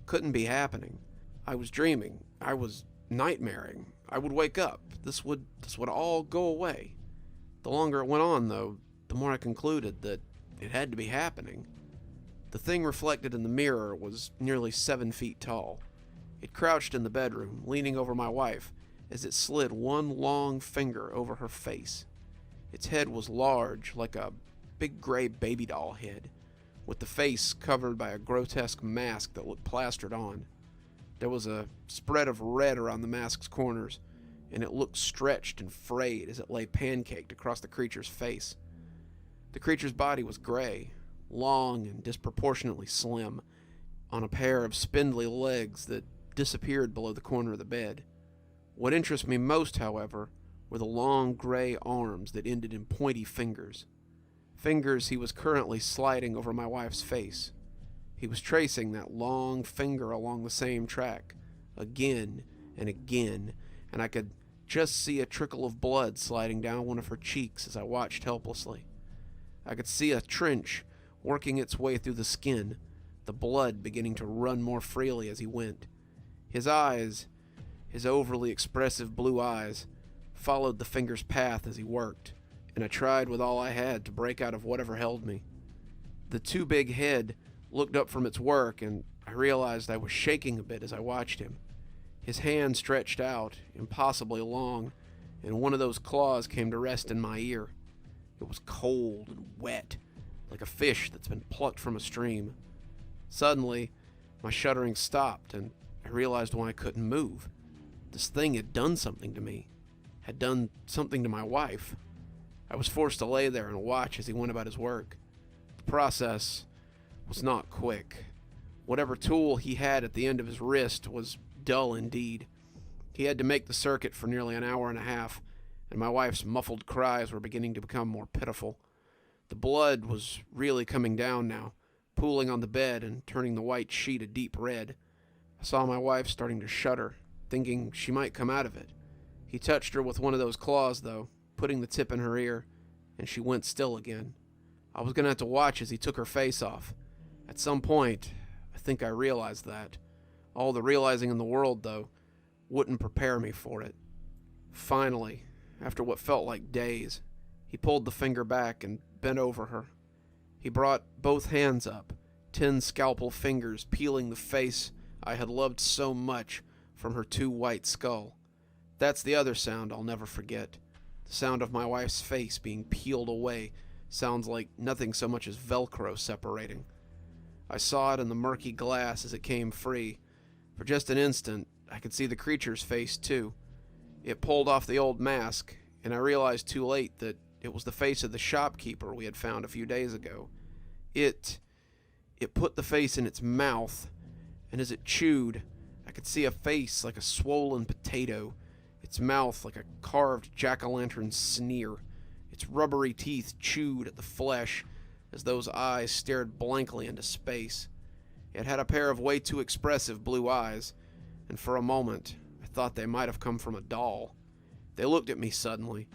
couldn't be happening. I was dreaming. I was nightmaring. I would wake up. This would all go away. The longer it went on, though, the more I concluded that it had to be happening. The thing reflected in the mirror was nearly 7 feet tall. It crouched in the bedroom, leaning over my wife, as it slid one long finger over her face. Its head was large, like a big gray baby doll head, with the face covered by a grotesque mask that looked plastered on. There was a spread of red around the mask's corners, and it looked stretched and frayed as it lay pancaked across the creature's face. The creature's body was gray, long and disproportionately slim, on a pair of spindly legs that disappeared below the corner of the bed. What interested me most, however, were the long gray arms that ended in pointy fingers. Fingers he was currently sliding over my wife's face. He was tracing that long finger along the same track, again and again, and I could just see a trickle of blood sliding down one of her cheeks as I watched helplessly. I could see a trench working its way through the skin, the blood beginning to run more freely as he went. His eyes, his overly expressive blue eyes, followed the finger's path as he worked, and I tried with all I had to break out of whatever held me. The too big head looked up from its work, and I realized I was shaking a bit as I watched him. His hand stretched out, impossibly long, and one of those claws came to rest in my ear. It was cold and wet, like a fish that's been plucked from a stream. Suddenly, my shuddering stopped, and I realized why I couldn't move. This thing had done something to me, had done something to my wife. I was forced to lay there and watch as he went about his work. The process was not quick. Whatever tool he had at the end of his wrist was dull indeed. He had to make the circuit for nearly an hour and a half, and my wife's muffled cries were beginning to become more pitiful. The blood was really coming down now, pooling on the bed and turning the white sheet a deep red. I saw my wife starting to shudder, thinking she might come out of it. He touched her with one of those claws, though, putting the tip in her ear, and she went still again. I was going to have to watch as he took her face off. At some point, I think I realized that. All the realizing in the world, though, wouldn't prepare me for it. Finally, after what felt like days, he pulled the finger back and bent over her. He brought both hands up, 10 scalpel fingers peeling the face I had loved so much from her too white skull. That's the other sound I'll never forget. The sound of my wife's face being peeled away sounds like nothing so much as Velcro separating. I saw it in the murky glass as it came free. For just an instant, I could see the creature's face too. It pulled off the old mask, and I realized too late that it was the face of the shopkeeper we had found a few days ago. It put the face in its mouth, and as it chewed, I could see a face like a swollen potato, its mouth like a carved jack-o'-lantern sneer. Its rubbery teeth chewed at the flesh as those eyes stared blankly into space. It had a pair of way too expressive blue eyes, and for a moment I thought they might have come from a doll. They looked at me suddenly,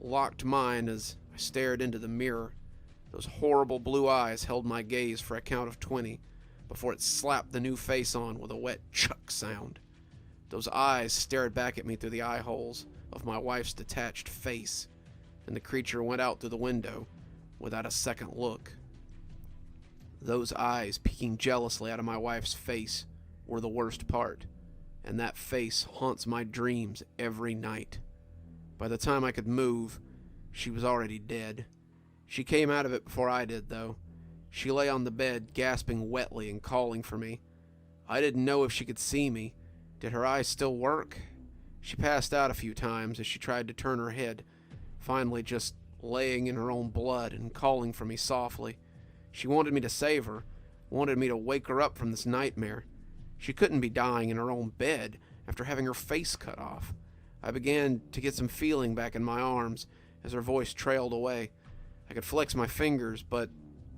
locked mine as I stared into the mirror. Those horrible blue eyes held my gaze for a count of 20 before it slapped the new face on with a wet chuck sound. Those eyes stared back at me through the eye holes of my wife's detached face, and the creature went out through the window without a second look. Those eyes peeking jealously out of my wife's face were the worst part, and that face haunts my dreams every night. By the time I could move, she was already dead. She came out of it before I did, though. She lay on the bed, gasping wetly and calling for me. I didn't know if she could see me. Did her eyes still work? She passed out a few times as she tried to turn her head, finally just laying in her own blood and calling for me softly. She wanted me to save her, wanted me to wake her up from this nightmare. She couldn't be dying in her own bed after having her face cut off. I began to get some feeling back in my arms as her voice trailed away. I could flex my fingers, but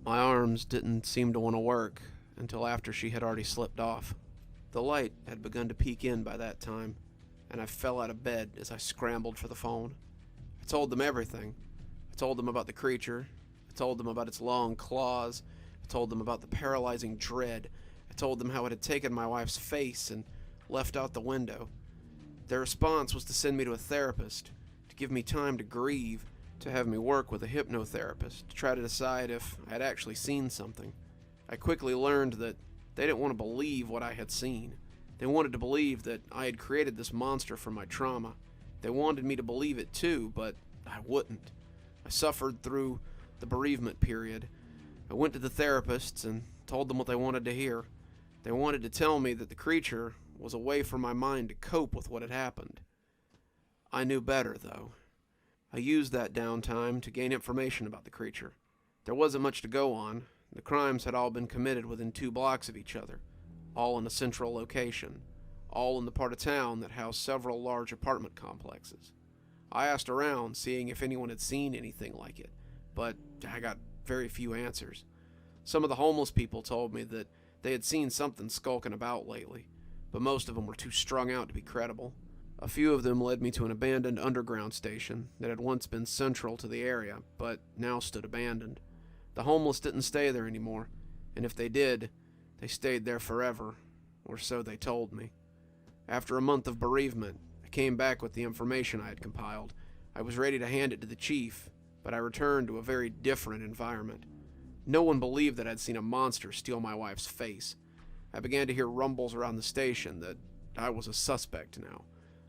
my arms didn't seem to want to work until after she had already slipped off. The light had begun to peek in by that time, and I fell out of bed as I scrambled for the phone. I told them everything. I told them about the creature. I told them about its long claws. I told them about the paralyzing dread. I told them how it had taken my wife's face and left out the window. Their response was to send me to a therapist, to give me time to grieve, to have me work with a hypnotherapist, to try to decide if I had actually seen something. I quickly learned that they didn't want to believe what I had seen. They wanted to believe that I had created this monster from my trauma. They wanted me to believe it too, but I wouldn't. I suffered through the bereavement period. I went to the therapists and told them what they wanted to hear. They wanted to tell me that the creature was a way for my mind to cope with what had happened. I knew better, though. I used that downtime to gain information about the creature. There wasn't much to go on. The crimes had all been committed within 2 blocks of each other, all in a central location, all in the part of town that housed several large apartment complexes. I asked around, seeing if anyone had seen anything like it, but I got very few answers. Some of the homeless people told me that they had seen something skulking about lately, but most of them were too strung out to be credible. A few of them led me to an abandoned underground station that had once been central to the area, but now stood abandoned. The homeless didn't stay there anymore, and if they did, they stayed there forever, or so they told me. After a month of bereavement, I came back with the information I had compiled. I was ready to hand it to the chief, but I returned to a very different environment. No one believed that I'd seen a monster steal my wife's face. I began to hear rumbles around the station that I was a suspect now.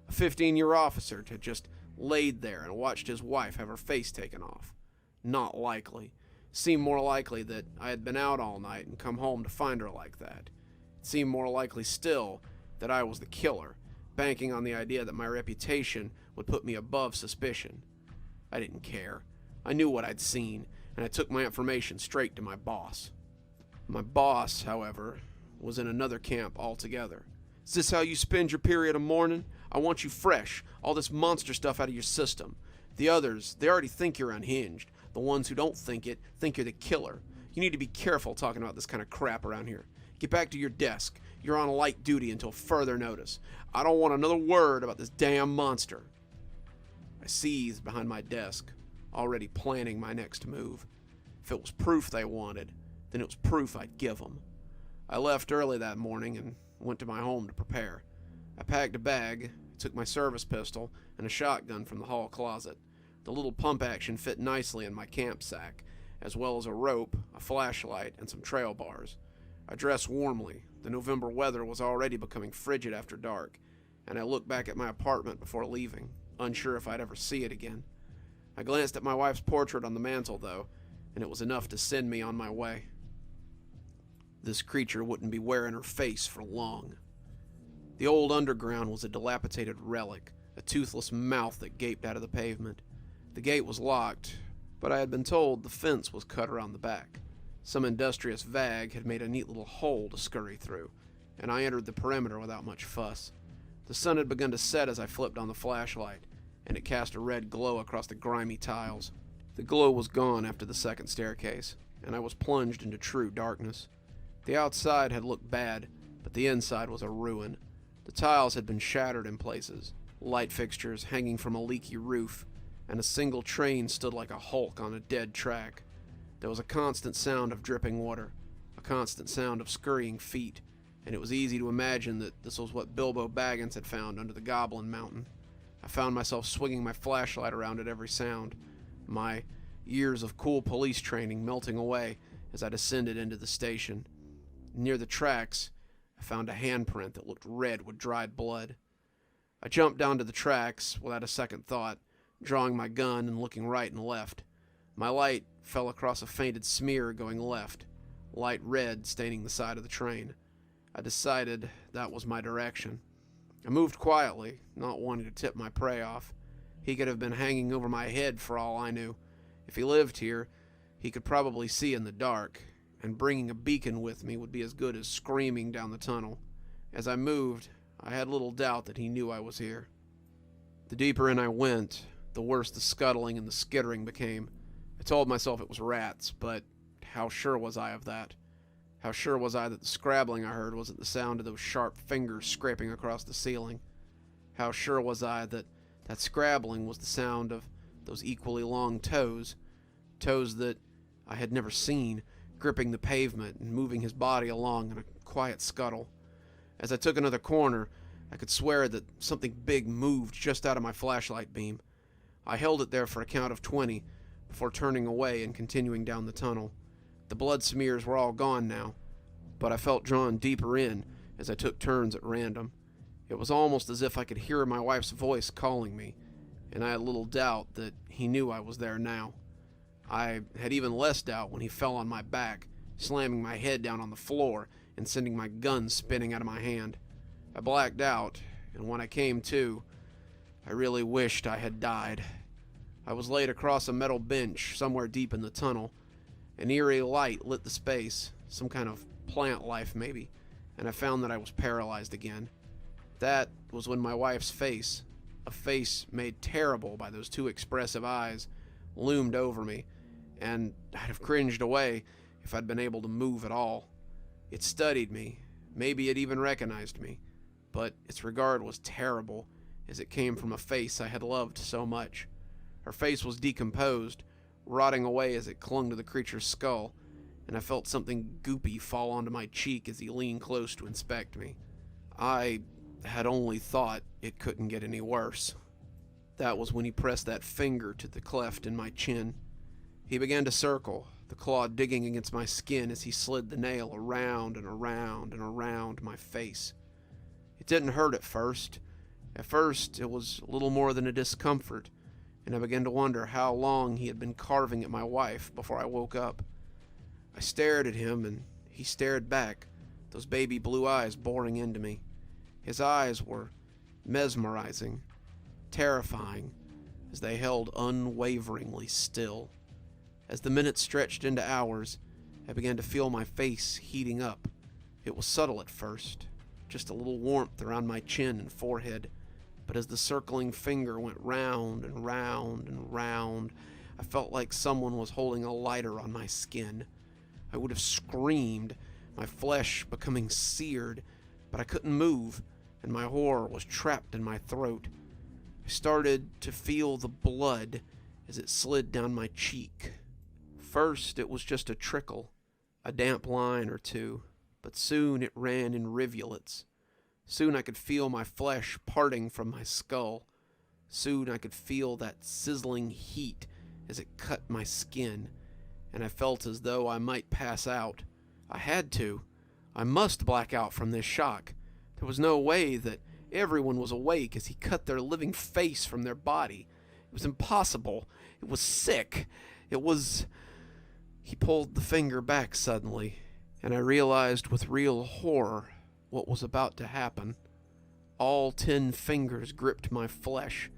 A 15-year officer had just laid there and watched his wife have her face taken off. Not likely. It seemed more likely that I had been out all night and come home to find her like that. It seemed more likely still that I was the killer, banking on the idea that my reputation would put me above suspicion. I didn't care. I knew what I'd seen, and I took my information straight to my boss. My boss, however, was in another camp altogether. Is this how you spend your period of mourning? I want you fresh, all this monster stuff out of your system. The others, they already think you're unhinged. The ones who don't think it, think you're the killer. You need to be careful talking about this kind of crap around here. Get back to your desk. You're on light duty until further notice. I don't want another word about this damn monster. I seethed behind my desk, already planning my next move. If it was proof they wanted, then it was proof I'd give them. I left early that morning and went to my home to prepare. I packed a bag, took my service pistol, and a shotgun from the hall closet. The little pump action fit nicely in my camp sack, as well as a rope, a flashlight, and some trail bars. I dressed warmly. The November weather was already becoming frigid after dark, and I looked back at my apartment before leaving, unsure if I'd ever see it again. I glanced at my wife's portrait on the mantel, though, and it was enough to send me on my way. This creature wouldn't be wearing her face for long. The old underground was a dilapidated relic, a toothless mouth that gaped out of the pavement. The gate was locked, but I had been told the fence was cut around the back. Some industrious vag had made a neat little hole to scurry through, and I entered the perimeter without much fuss. The sun had begun to set as I flipped on the flashlight, and it cast a red glow across the grimy tiles. The glow was gone after the second staircase, and I was plunged into true darkness. The outside had looked bad, but the inside was a ruin. The tiles had been shattered in places, light fixtures hanging from a leaky roof, and a single train stood like a hulk on a dead track. There was a constant sound of dripping water, a constant sound of scurrying feet, and it was easy to imagine that this was what Bilbo Baggins had found under the Goblin Mountain. I found myself swinging my flashlight around at every sound, my years of cool police training melting away as I descended into the station. Near the tracks, I found a handprint that looked red with dried blood. I jumped down to the tracks without a second thought, drawing my gun and looking right and left. My light fell across a fainted smear going left, light red staining the side of the train. I decided that was my direction. I moved quietly, not wanting to tip my prey off. He could have been hanging over my head for all I knew. If he lived here, he could probably see in the dark, and bringing a beacon with me would be as good as screaming down the tunnel. As I moved, I had little doubt that he knew I was here. The deeper in I went, the worse the scuttling and the skittering became. I told myself it was rats, but how sure was I of that? How sure was I that the scrabbling I heard wasn't the sound of those sharp fingers scraping across the ceiling? How sure was I that that scrabbling was the sound of those equally long toes, toes that I had never seen, gripping the pavement and moving his body along in a quiet scuttle? As I took another corner, I could swear that something big moved just out of my flashlight beam. I held it there for a count of 20 before turning away and continuing down the tunnel. The blood smears were all gone now, but I felt drawn deeper in as I took turns at random. It was almost as if I could hear my wife's voice calling me, and I had little doubt that he knew I was there now. I had even less doubt when he fell on my back, slamming my head down on the floor and sending my gun spinning out of my hand. I blacked out, and when I came to, I really wished I had died. I was laid across a metal bench somewhere deep in the tunnel. An eerie light lit the space, some kind of plant life maybe, and I found that I was paralyzed again. That was when my wife's face, a face made terrible by those two expressive eyes, loomed over me, and I'd have cringed away if I'd been able to move at all. It studied me, maybe it even recognized me, but its regard was terrible, as it came from a face I had loved so much. Her face was decomposed, rotting away as it clung to the creature's skull, and I felt something goopy fall onto my cheek as he leaned close to inspect me. I had only thought it couldn't get any worse. That was when he pressed that finger to the cleft in my chin. He began to circle, the claw digging against my skin as he slid the nail around and around and around my face. It didn't hurt at first. At first, it was little more than a discomfort, and I began to wonder how long he had been carving at my wife before I woke up. I stared at him, and he stared back, those baby blue eyes boring into me. His eyes were mesmerizing, terrifying, as they held unwaveringly still. As the minutes stretched into hours, I began to feel my face heating up. It was subtle at first, just a little warmth around my chin and forehead, but as the circling finger went round and round and round, I felt like someone was holding a lighter on my skin. I would have screamed, my flesh becoming seared, but I couldn't move, and my horror was trapped in my throat. I started to feel the blood as it slid down my cheek. First, it was just a trickle, a damp line or two, but soon it ran in rivulets. Soon I could feel my flesh parting from my skull. Soon I could feel that sizzling heat as it cut my skin, and I felt as though I might pass out. I had to. I must black out from this shock. There was no way that everyone was awake as he cut their living face from their body. It was impossible. It was sick. It was... He pulled the finger back suddenly, and I realized with real horror what was about to happen. All 10 fingers gripped my flesh,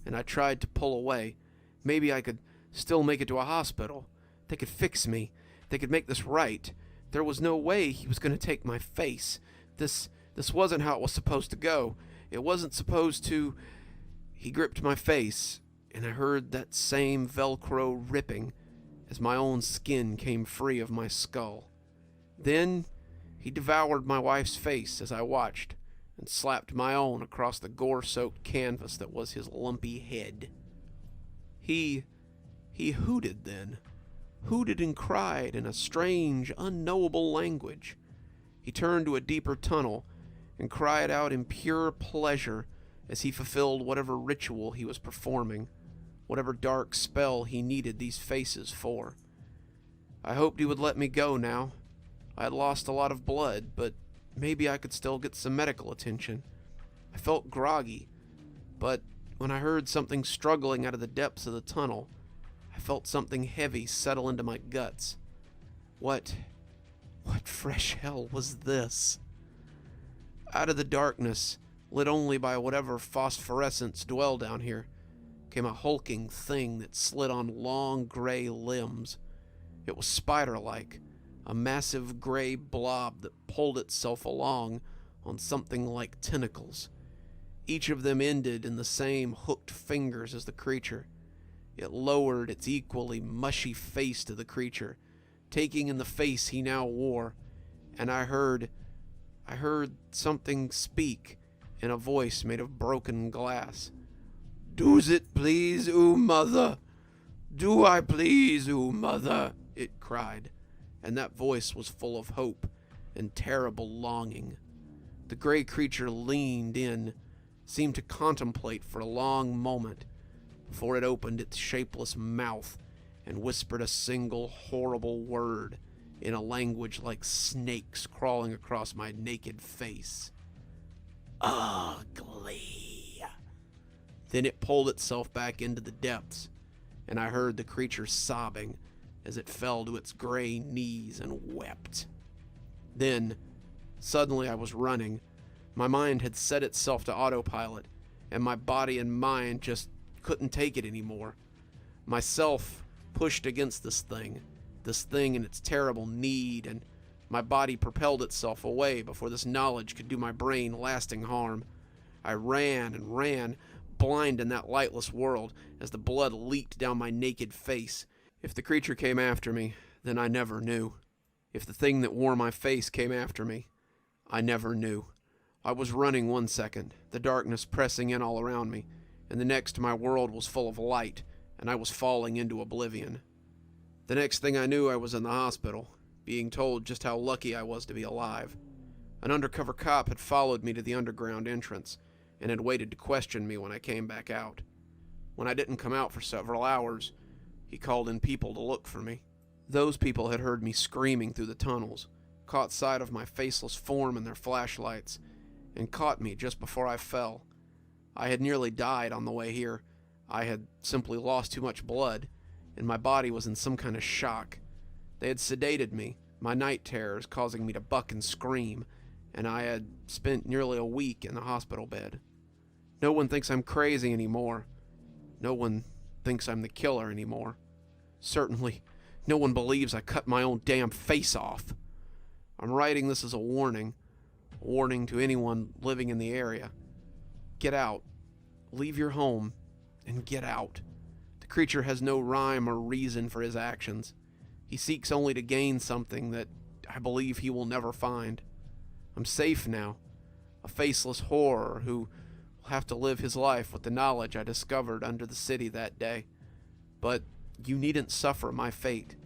and I tried to pull away. Maybe I could still make it to a hospital. They could fix me. They could make this right. There was no way he was going to take my face. This wasn't how it was supposed to go. It wasn't supposed to... He gripped my face, and I heard that same Velcro ripping as my own skin came free of my skull. Then he devoured my wife's face as I watched, and slapped my own across the gore-soaked canvas that was his lumpy head. He hooted then. Hooted and cried in a strange, unknowable language. He turned to a deeper tunnel and cried out in pure pleasure as he fulfilled whatever ritual he was performing, whatever dark spell he needed these faces for. I hoped he would let me go now. I had lost a lot of blood, but maybe I could still get some medical attention. I felt groggy, but when I heard something struggling out of the depths of the tunnel, I felt something heavy settle into my guts. What fresh hell was this? Out of the darkness, lit only by whatever phosphorescence dwelled down here, came a hulking thing that slid on long gray limbs. It was spider-like, a massive gray blob that pulled itself along on something like tentacles. Each of them ended in the same hooked fingers as the creature. It lowered its equally mushy face to the creature, taking in the face he now wore, and I heard something speak in a voice made of broken glass. "Do's it please, oo mother? Do I please, oo mother?" it cried, and that voice was full of hope and terrible longing. The gray creature leaned in, seemed to contemplate for a long moment, before it opened its shapeless mouth and whispered a single horrible word in a language like snakes crawling across my naked face. "Ugly." Then it pulled itself back into the depths, and I heard the creature sobbing as it fell to its gray knees and wept. Then, suddenly I was running. My mind had set itself to autopilot, and my body and mind just couldn't take it anymore. Myself pushed against this thing and its terrible need, and my body propelled itself away before this knowledge could do my brain lasting harm. I ran and ran, blind in that lightless world, as the blood leaked down my naked face. If the creature came after me, then I never knew. If the thing that wore my face came after me, I never knew. I was running one second, the darkness pressing in all around me, and the next my world was full of light, and I was falling into oblivion. The next thing I knew, I was in the hospital, being told just how lucky I was to be alive. An undercover cop had followed me to the underground entrance, and had waited to question me when I came back out. When I didn't come out for several hours, he called in people to look for me. Those people had heard me screaming through the tunnels, caught sight of my faceless form in their flashlights, and caught me just before I fell. I had nearly died on the way here. I had simply lost too much blood, and my body was in some kind of shock. They had sedated me, my night terrors causing me to buck and scream, and I had spent nearly a week in the hospital bed. No one thinks I'm crazy anymore. No one thinks I'm the killer anymore. Certainly, no one believes I cut my own damn face off. I'm writing this as a warning to anyone living in the area. Get out. Leave your home, and get out. The creature has no rhyme or reason for his actions. He seeks only to gain something that I believe he will never find. I'm safe now, a faceless horror who will have to live his life with the knowledge I discovered under the city that day. But you needn't suffer my fate.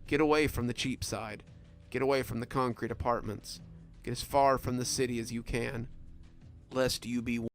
Get away from the cheap side. Get away from the concrete apartments. Get as far from the city as you can, lest you be